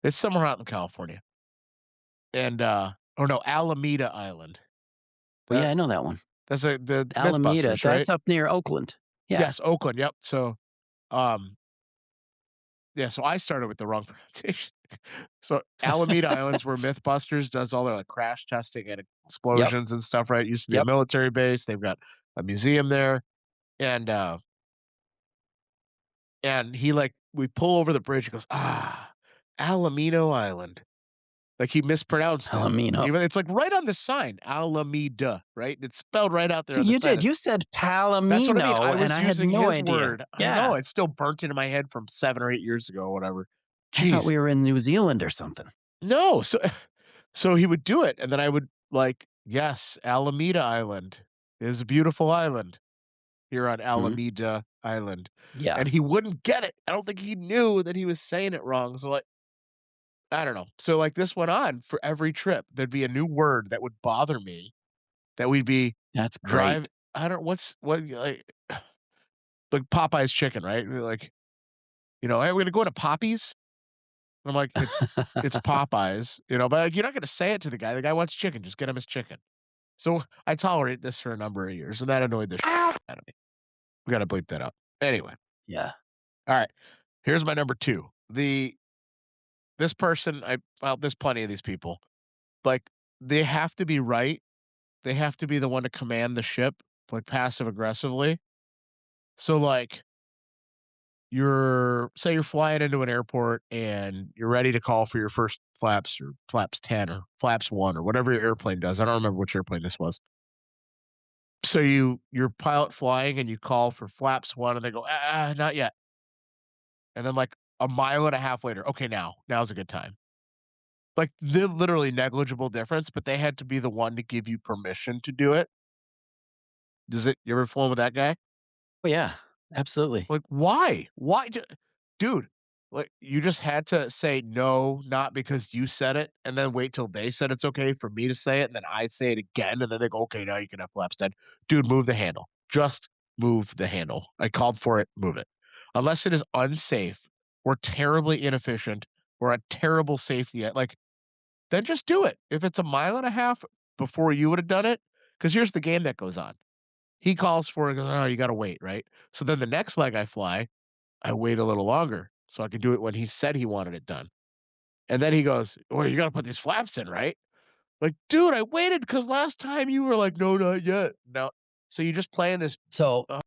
It's somewhere out in California. And oh no, Alameda Island. Well, yeah, That I know that one. that's the Alameda, Mythbusters, right? that's up near Oakland. Yeah. Yes, Oakland. Yep. So um yeah, so I started with the wrong pronunciation. So Alameda Island's where Mythbusters does all their, like, crash testing and Yep. explosions and stuff, right? It used to be a Yep. military base. They've got a museum there, and, he, like, we pull over the bridge, he goes, "Ah, Alameda Island." Like, he mispronounced it. Palomino. Even it's, like, right on the sign, Alameda, right? It's spelled right out there So on the you sign. did. You said That's what I mean. I Palomino, and was I had using no his idea. word. I know, Yeah. it's still burnt into my head from 7 or 8 years ago or whatever. I thought Jeez. we were in New Zealand or something. No, so he would do it, and then I would like, "Yes, Alameda Island is a beautiful island here on Mhm. Alameda Island," Yeah. and he wouldn't get it. I don't think he knew that he was saying it wrong, so, like, I don't know. So, like, this went on for every trip. There'd be a new word that would bother me that we'd be That's drive great. I don't like Popeye's chicken, right? We're like, "Hey, we're gonna go to Poppy's?" I'm like, "It's Popeyes," but, like, you're not gonna say it to the guy. The guy wants chicken, just get him his chicken. So I tolerate this for a number of years, and that annoyed the out of me. We gotta bleep that out. Anyway, Yeah. all right. Here's my number 2. This person, there's plenty of these people. Like, they have to be right. They have to be the one to command the ship, like, passive aggressively, So, like, you're flying into an airport and you're ready to call for your first flaps or flaps 10 or flaps 1 or whatever your airplane does. I don't remember which airplane this was. So your pilot flying and you call for flaps 1 and they go, not yet." And then, like, a mile and a half later, "Okay, now's a good time." Like, the literally negligible difference, but they had to be the one to give you permission to do it. Does it you ever flown with that guy? Oh, yeah, absolutely. Like, why? Why d Dude, like, you just had to say, "No," not because you said it, and then wait till they said it's okay for me to say it, and then I say it again, and then they go, "Okay, now you can have flaps 10." Dude, move the handle. Just move the handle. I called for it, move it. Unless it is unsafe or terribly inefficient or a terrible safety, like, then just do it. If it's a mile and a half before you would have done it, because here's the game that goes on. He calls for it, goes, "Oh, you gotta wait," right? So then the next leg I fly, I wait a little longer so I can do it when he said he wanted it done. And then he goes, "Well, you gotta put these flaps in, right?" Like, dude, I waited because last time you were like, "No, not yet." No. So you just playing this. So uh,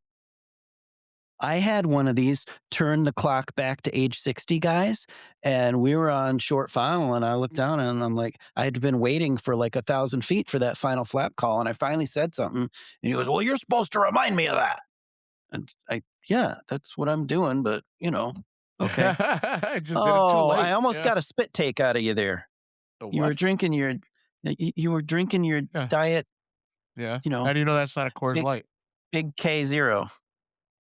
I had one of these turn the clock back to age 60 guys, and we were on short final, and I looked down and I'm like, I had been waiting for like 1,000 feet for that final flap call, and I finally said something, and he goes, "Well, you're supposed to remind me of that." And yeah, that's what I'm doing, but okay. I just did it too Oh, I late. almost Yeah. got a spit take out of you there. The You were what? drinking your, you were drinking your Yeah. diet, Yeah. you know, How do you know that's not a Coors big Light? big K0.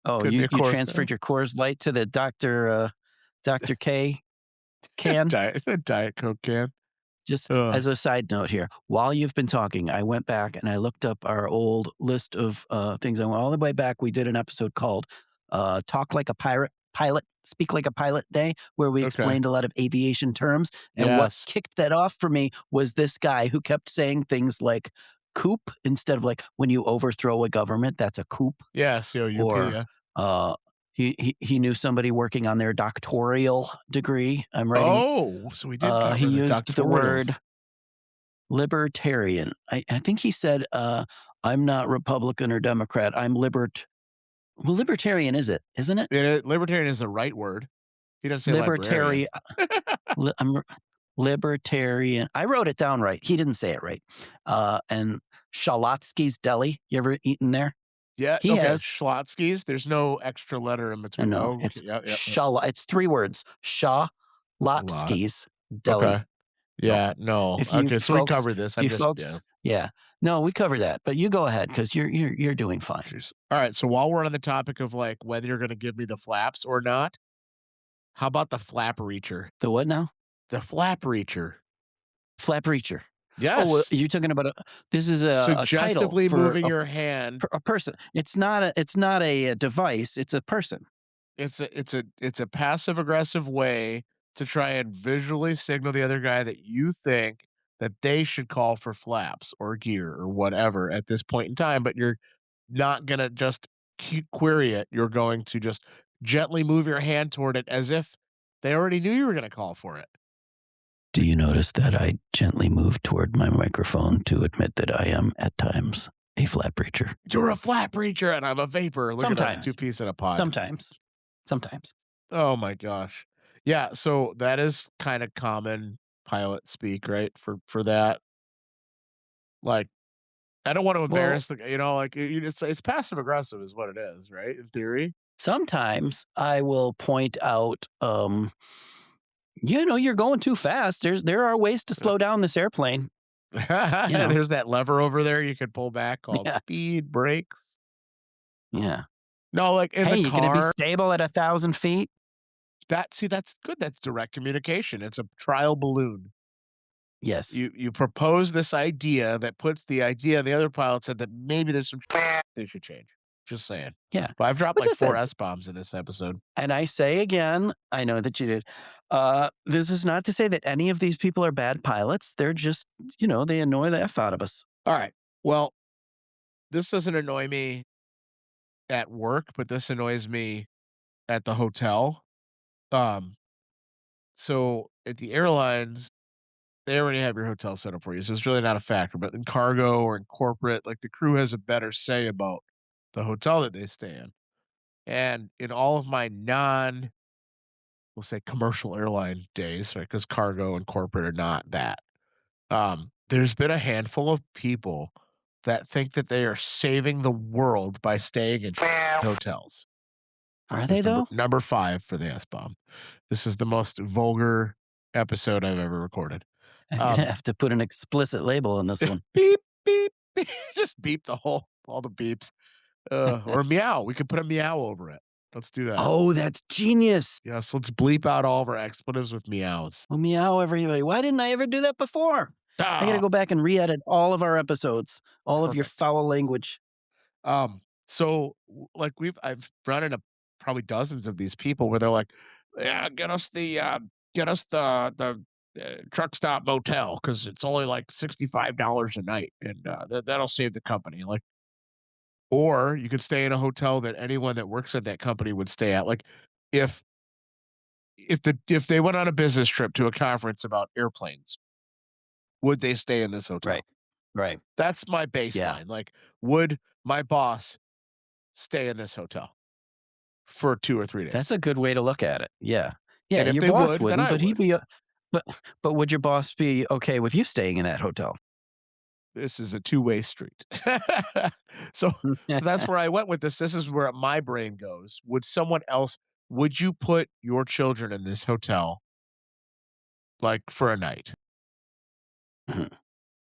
Oh, Could be a you Coors. transferred your Coors Light to the Dr. K can? Diet Coke can. Just Ugh. as a side note here, while you've been talking, I went back and I looked up our old list of things. I went all the way back. We did an episode called "Talk Like a Pirate." Pilot, Speak Like a Pilot Day, where we Okay. explained a lot of aviation terms. And what Yes. kicked that off for me was this guy who kept saying things like coup instead of like when you overthrow a government, that's a coup. Yes, yo, UP, Or yeah. uh, he knew somebody working on their doctoral degree. I'm writing. Oh, so we did He cover the used the doctorials. word libertarian. I think he said, "I'm not Republican or Democrat. I'm well, libertarian is it, isn't it? Libertarian is the right word. He doesn't say librarian. Libertarian. I'm libertarian. I wrote it down right. He didn't say it right. And Shalotsky's Deli. You ever eaten there? Yeah, He okay, has. Schlotsky's, there's no extra letter in between. No, Oh, okay, it's yeah, yeah, yeah. It's 3 words. Lot. Shalotsky's Okay. Deli. No. Yeah, no. If you Okay, so we folks covered this. if you I'm just yeah. folks yeah. No, we covered that, but you go ahead because you're doing fine. Jeez. Alright, so while we're on the topic of, like, whether you're gonna give me the flaps or not, how about the flap reacher? The what now? The flap reacher. Flap reacher. Oh, Yes. you're talking about this is a title Suggestively for moving your hand. a person. It's not a device, it's a person. It's a passive aggressive way to try and visually signal the other guy that you think that they should call for flaps or gear or whatever at this point in time, but you're not gonna just query it. You're going to just gently move your hand toward it as if they already knew you were gonna call for it. Do you notice that I gently move toward my microphone to admit that I am, at times, a flap breacher? You're a flap breacher and I'm a vapor. Look at us, two Sometimes. peas in a pod. Sometimes. Sometimes. Oh my gosh. Yeah, so that is kind of common pilot speak, right? For that. Like, I don't want to Well, embarrass like it's passive aggressive is what it is, right? In theory. sometimes I will point out, "You're going too fast. There are ways to slow down this airplane." You know? There's that lever over there you could pull back called Yeah, speed brakes. yeah. No, like in "Hey, the you gonna be car, stable at 1,000 feet?" that's good. That's direct communication. It's a trial balloon. Yes. You propose this idea that puts the idea the other pilot said that maybe there's some they should change. Just saying. Yeah. But I've dropped Which like I four said, S bombs in this episode. and I say again, I know that you did. This is not to say that any of these people are bad pilots. They're just, they annoy the F out of us. All right. Well, this doesn't annoy me at work, but this annoys me at the hotel. Um, so at the airlines, they already have your hotel set up for you, so it's really not a factor. But in cargo or in corporate, like the crew has a better say about the hotel that they stay in. And in all of my non, we'll say commercial airline days, right? Because cargo and corporate are not that. There's been a handful of people that think that they are saving the world by staying in hotels. Are they There's though? number 5 for the S bomb. This is the most vulgar episode I've ever recorded. I'm gonna Um, have to put an explicit label on this one. beep, beep, beep, just beep all the beeps. Or meow. We could put a meow over it. Let's do that. Oh, that's genius. Yes, let's bleep out all of our expletives with meows. Oh, meow, everybody. Why didn't I ever do that before? I got to Ah, go back and re-edit all of our episodes, all of your perfect. foul language. Like I've run into probably dozens of these people where they're like, "Yeah, get us the truck stop motel because it's only like $65 a night, and that'll save the company." Like, or you could stay in a hotel that anyone that works at that company would stay at. Like, if if they went on a business trip to a conference about airplanes, would they stay in this Right. hotel? Right. That's my Yeah. baseline. Like, would my boss stay in this hotel for 2 or 3 days? That's a good way to look at it. Yeah. Yeah. And if Your they boss would, then wouldn't, I but he'd would. be, but, but would your boss be okay with you staying in that hotel? This is a two-way street. So so that's where I went with this. This is where my brain goes. Would you put your children in this hotel, like, for a night?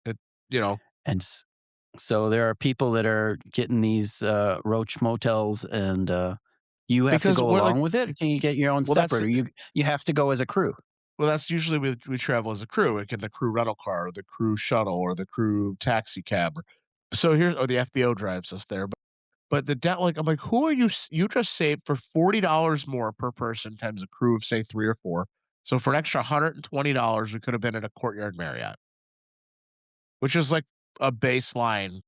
It you know, and so there are people that are getting these roach motels, and you have to because go we're like along with it. Or can you get your own well, that's separate, or you have to go as a crew? that's usually we travel as a crew, like in the crew rental car or the crew shuttle or the crew taxi cab. Or the FBO drives us there. But like, I'm like, who are you? You just saved for $40 more per person times a crew of say 3 or 4. So for an extra $120, we could have been at a Courtyard Marriott, which is like a baseline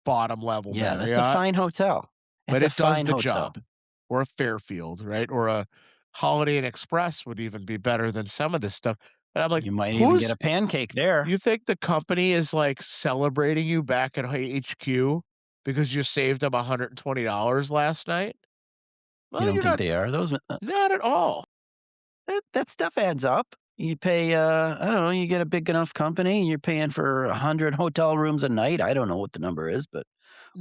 bottom level Yeah, that's a Marriott, fine hotel. but It's a it does fine the hotel. job. Or a Fairfield, right? Or a Holiday Inn Express would even be better than some of this stuff. And I'm like, You might even get who's a pancake there. you think the company is like celebrating you back at HQ because you saved them $120 last night? You Well, don't you're think not they are? not at all. That stuff adds up. You pay, I don't know, you get a big enough company, you're paying for 100 hotel rooms a night. I don't know what the number is, but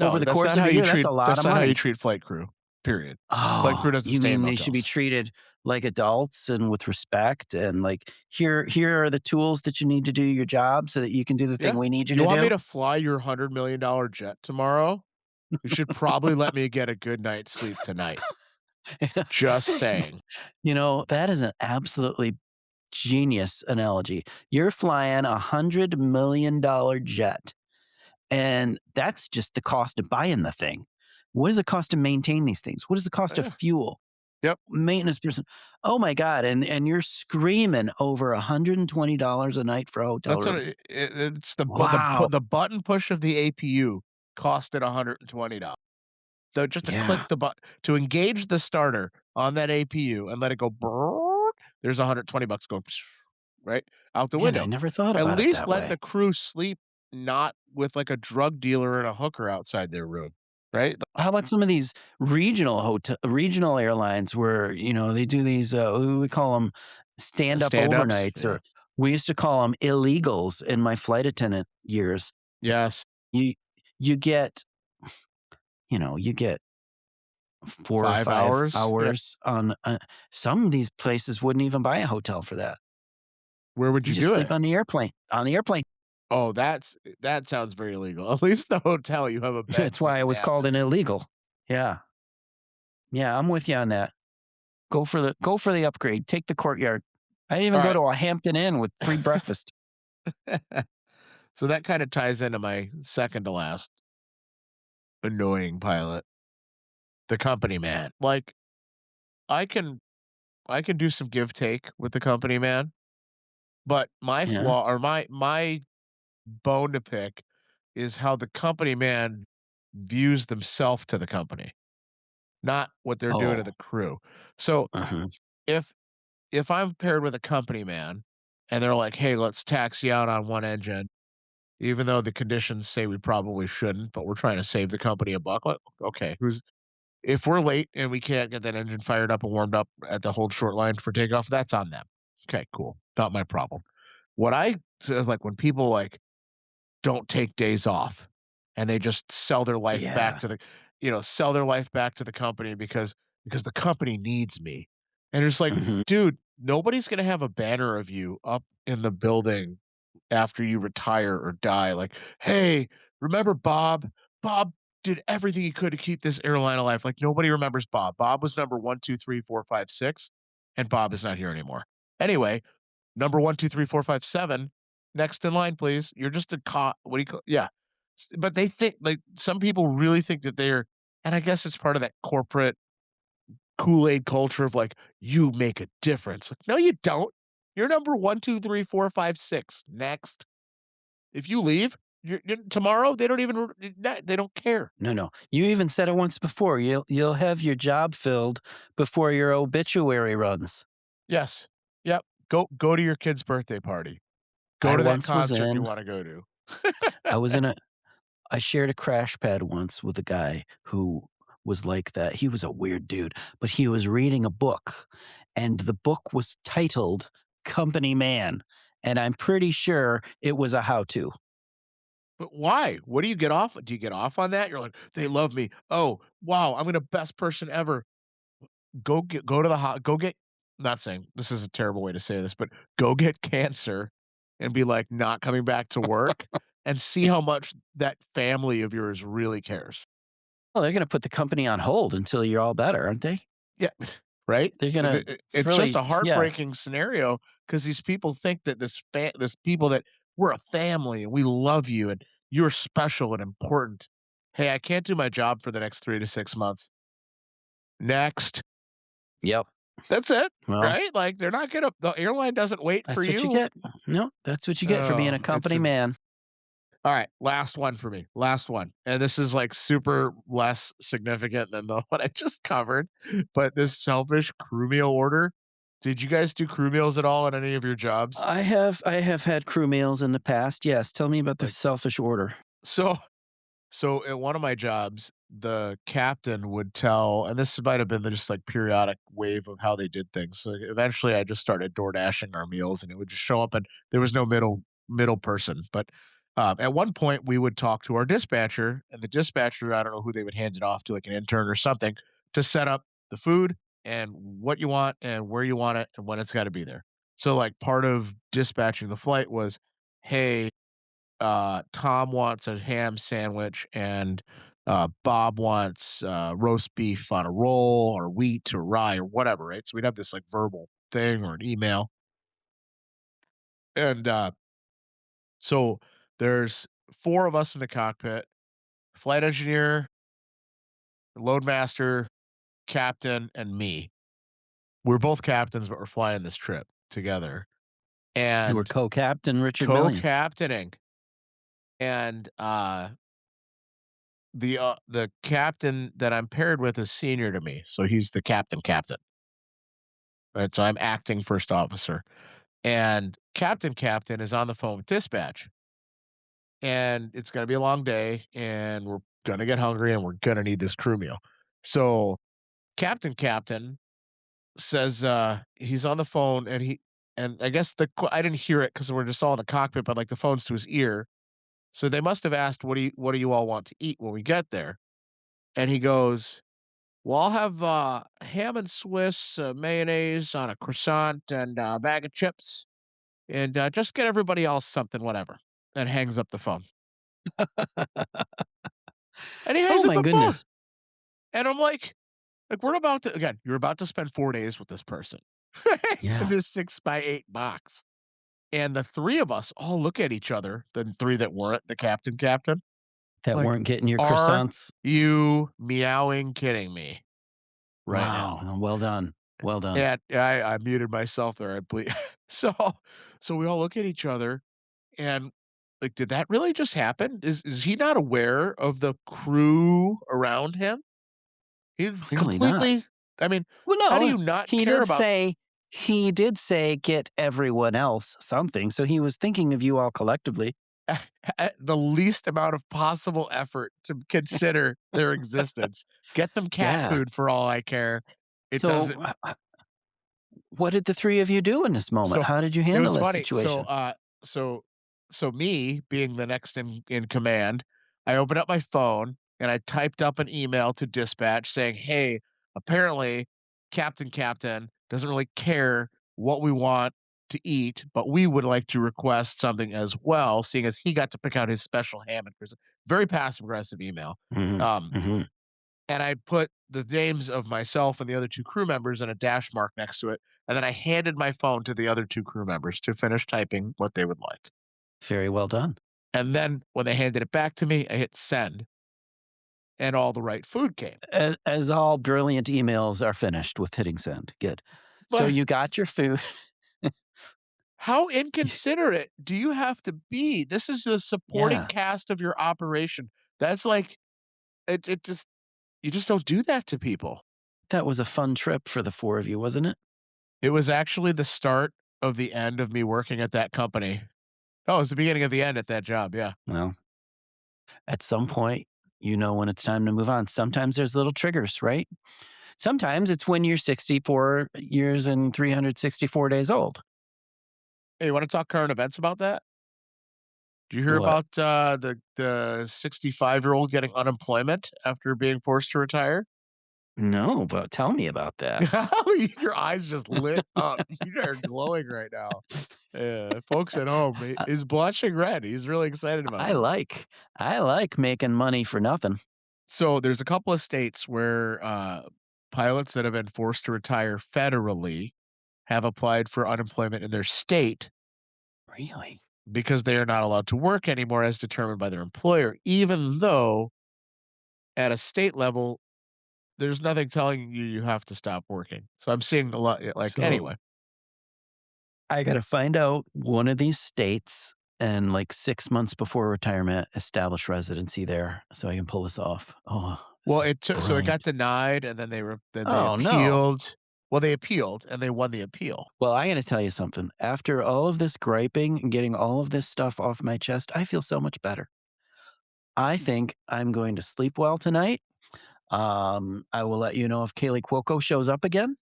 over No, the course of a year, that's a lot that's of not how you money. treat flight crew, period. Flight Oh, crew doesn't you stay in mean they should be motels. treated like adults and with respect, and like, here are the tools that you need to do your job so that you can do the thing Yeah. we need you You to want me do? to fly your $100 million jet tomorrow? You should probably let me get a good night's sleep tonight. Just saying. That is an absolutely genius analogy. You're flying $100 million jet, and that's just the cost of buying the thing. What does it cost to maintain these things? What is the cost of Yeah. fuel? Yep. Maintenance person. Oh my god, and you're screaming over $120 a night for a hotel That's what room. it's Wow. the button push of the APU costed $120. So just to click Yeah. the button to engage the starter on that APU and let it go brrrr, there's $120 going right out the Man, I window. never thought At about it least that let way. the crew sleep not with like a drug dealer and a hooker outside their room, right? How about some of these regional airlines where, they do these, we call them The stand-up stand-ups, overnights, yeah. or we used to call them illegals in my flight attendant years. Yes, You you get, you get 4 or 5 5 hours, yeah. hours on, some of these places wouldn't even buy a hotel for that. Where would You you just do sleep it? on the airplane. Oh, that sounds very illegal. At least the hotel, you have a bed That's to take why a it was nap called in. an illegal. Yeah. Yeah, I'm with you on that. Go for the upgrade. Take the Courtyard. I'd even go Alright. to a Hampton Inn with free breakfast. So that kinda ties into my second to last annoying pilot, the company man. Like, I can I can do some give take with the company man, but my Yeah. flaw or my bone to pick is how the company man views themselves to the company, not what they're doing to Oh. the crew. So Uh-huh. if I'm paired with a company man and they're like, "Hey, let's tax you out on one engine," even though the conditions say we probably shouldn't, but we're trying to save the company a buck. Like, okay, If we're late and we can't get that engine fired up and warmed up at the hold short line for takeoff, that's on them. Okay, cool. Not my problem. What I says like when people like don't take days off and they just sell their life back Yeah. to the sell their life back to the company because the company needs me. And it's like, Mhm. dude, nobody's going to have a banner of you up in the building after you retire or die like, "Hey, remember Bob? Bob did everything he could to keep this airline alive." Like nobody remembers Bob. Bob was number 1, 2, 3, 4, 5, 6, and Bob is not here anymore. Anyway, number 1, 2, 3, 4, 5, 7. Next in line, please. You're just a what do you call yeah. But they think like some people really think that they're and I guess it's part of that corporate Kool-Aid culture of like, you make a difference. Like, no, you don't. You're number 1, 2, 3, 4, 5, 6. Next. If you leave, you're tomorrow, they don't even they don't care. No, no. You even said it once before. You'll have your job filled before your obituary runs. Yes. Yep. Go to your kid's birthday party. Go I to that once was concert you in wanna go to. I was in a I shared a crash pad once with a guy who was like that. He was a weird dude, but he was reading a book, and the book was titled Company Man, and I'm pretty sure it was a how-to. But why? What do you get off do you get off on that? You're like, "They love me. Oh, wow, I'm the best person ever." Go to the go get not saying this is a terrible way to say this, but go get cancer and be, like, not coming back to work and see how much that family of yours really cares. Well, they're gonna put the company on hold until you're all better, aren't they? Yeah, right? They're gonna It's just really a yeah. heartbreaking scenario because these people think that this people that we're a family and we love you and you're special and important. Hey, I can't do my job for the next 3 to 6 months. Next. Yep. That's it, Well, right? Like, they're not gonna the airline doesn't wait for that's what you you. get. No, that's what you get for being a Oh, it's company a man. alright, last one for me, last one, and this is, like, super less significant than the one I just covered, but this selfish crew meal order. Did you guys do crew meals at all at any of your jobs? I have had crew meals in the past, yes. Tell me about the Like, selfish order. so So at one of my jobs, the captain would tell, and this might have been the just like periodic wave of how they did things. So eventually, I just started door dashing our meals, and it would just show up, and there was no middle person. But at one point, we would talk to our dispatcher, and the dispatcher, I don't know who they would hand it off to, like an intern or something, to set up the food and what you want and where you want it and when it's got to be there. So like part of dispatching the flight was, hey, Tom wants a ham sandwich and Bob wants roast beef on a roll or wheat or rye or whatever, right? So we'd have this like verbal thing or an email. And so there's four of us in the cockpit, flight engineer, loadmaster, captain, and me. We're both captains, but we're flying this trip together. You were And co-captain Richard Millie. co-captaining. And the captain that I'm paired with is senior to me, so he's the captain, right? So I'm acting first officer, and captain is on the phone with dispatch, and it's gonna be a long day, and we're gonna get hungry, and we're gonna need this crew meal. So captain says he's on the phone, and I guess I didn't hear it because we're just all in the cockpit, but like the phone's to his ear. So they must have asked, what do you all want to eat when we get there?" And he goes, "Well, I'll have, ham and Swiss, mayonnaise on a croissant and a bag of chips, and, just get everybody else something, whatever," and hangs up the phone. And he Oh hangs up my the phone, goodness. and I'm like, we're about to again, you're about to spend 4 days with this person, right? In Yeah, this 6 by 8 box, and the 3 of us all look at each other, the 3 that weren't the captain, that like, weren't getting your "Are croissants. you meowing kidding me right now?" Wow, well done. Well done. And I muted myself there, I believe. So so we all look at each other and, like, did that really just happen? Is he not aware of the crew around him? He's Clearly not. completely I mean, Well, how do no, you not he care did about say he did say get everyone else something, so he was thinking of you all collectively. at the least amount of possible effort to consider their existence. Get them cat Yeah. food for all I care. It So, doesn't. what did the 3 of you do in this moment? So How did you it was handle this funny. situation? So so me being the next in command, I opened up my phone and I typed up an email to dispatch saying, "Hey, apparently Captain doesn't really care what we want to eat, but we would like to request something as well, seeing as he got to pick out his special ham and crisp." Very passive aggressive email. Mhm, Um, mhm. and I put the names of myself and the other 2 crew members and a dash mark next to it, and then I handed my phone to the other 2 crew members to finish typing what they would like. Very well done. And then when they handed it back to me, I hit send, and all the right food came. As all brilliant emails are finished with hitting send. Good. So But you got your food. how inconsiderate do you have to be? This is the supporting Yeah. cast of your operation. That's like it just you just don't do that to people. That was a fun trip for the 4 of you, wasn't it? It was actually the start of the end of me working at that company. Oh, it was the beginning of the end at that job, yeah. Well, at some point, you know when it's time to move on. Sometimes there's little triggers, right? Sometimes it's when you're 64 years and 364 days old. Hey, you wanna talk current events about that? Do you hear What? about, the 65-year-old getting unemployment after being forced to retire? No, but tell me about that. Your eyes just lit up. You are glowing right now. Yeah, folks at home, he I is blushing red. He's really excited about I this. like I like making money for nothing. So, there's a couple of states where, pilots that have been forced to retire federally have applied for unemployment in their state Really? because they are not allowed to work anymore as determined by their employer, even though at a state level, there's nothing telling you you have to stop working. So I'm seeing a lot like So anyway. I gotta find out one of these states and like 6 months before retirement, establish residency there so I can pull this off. Oh, this Well, is it took so it got brilliant. denied and then they Oh, no. appealed. Well, they appealed and they won the appeal. Well, I gotta tell you something. After all of this griping and getting all of this stuff off my chest, I feel so much better. I think I'm going to sleep well tonight. I will let you know if Kaylee Cuoco shows up again,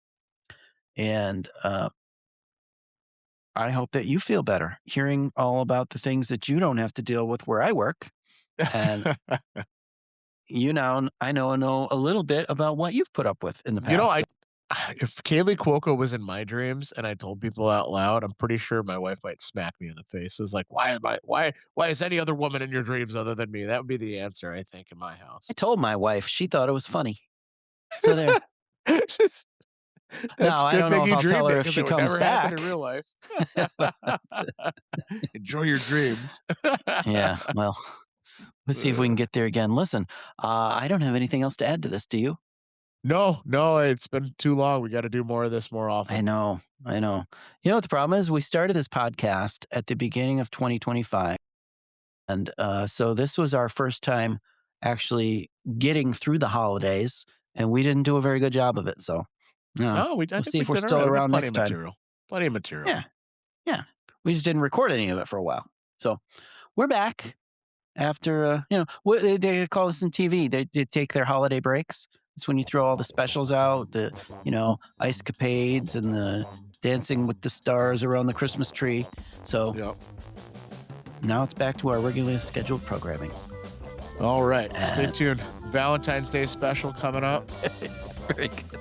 and, I hope that you feel better hearing all about the things that you don't have to deal with where I work, and I know a little bit about what you've put up with in the You know, past. I if Kaylee Cuoco was in my dreams and I told people out loud, I'm pretty sure my wife might smack me in the face. It's like, why is any other woman in your dreams other than me? That would be the answer, I think, in my I house. told my wife, she thought it was funny. So there. Just that's Now, a I good don't know thing if you I'll tell dreamed her it if because it she would comes never happen in back. real life. Well, that's Enjoy your dreams. yeah, well, let's see if we can Uh, get there again. Listen, I don't have anything else to add to this, do you? no, no, it's been too long. We gotta do more of this more I often. know, I know. You know what the problem is? We started this podcast at the beginning of 2025, and, so this was our first time actually getting through the holidays, and we didn't do a very good job of it, so, yeah, No, we I we'll think see we if we're did still alright. We got around plenty next of time. material. Plenty of material. Yeah, yeah. We just didn't record any of it for a while. So, we're back after, what they call this in TV, they take their holiday breaks. It's when you throw all the specials out, the, ice capades and the dancing with the stars around the Christmas tree. So, Yep. now it's back to our regularly scheduled programming. Alright, stay And tuned. Valentine's Day special coming up. very good.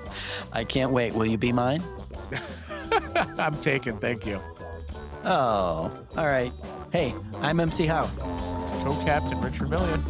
I can't wait. Will you be mine? I'm taken, thank you. Oh, all right. Hey, I'm MC Howe. Co-captain Richard Million.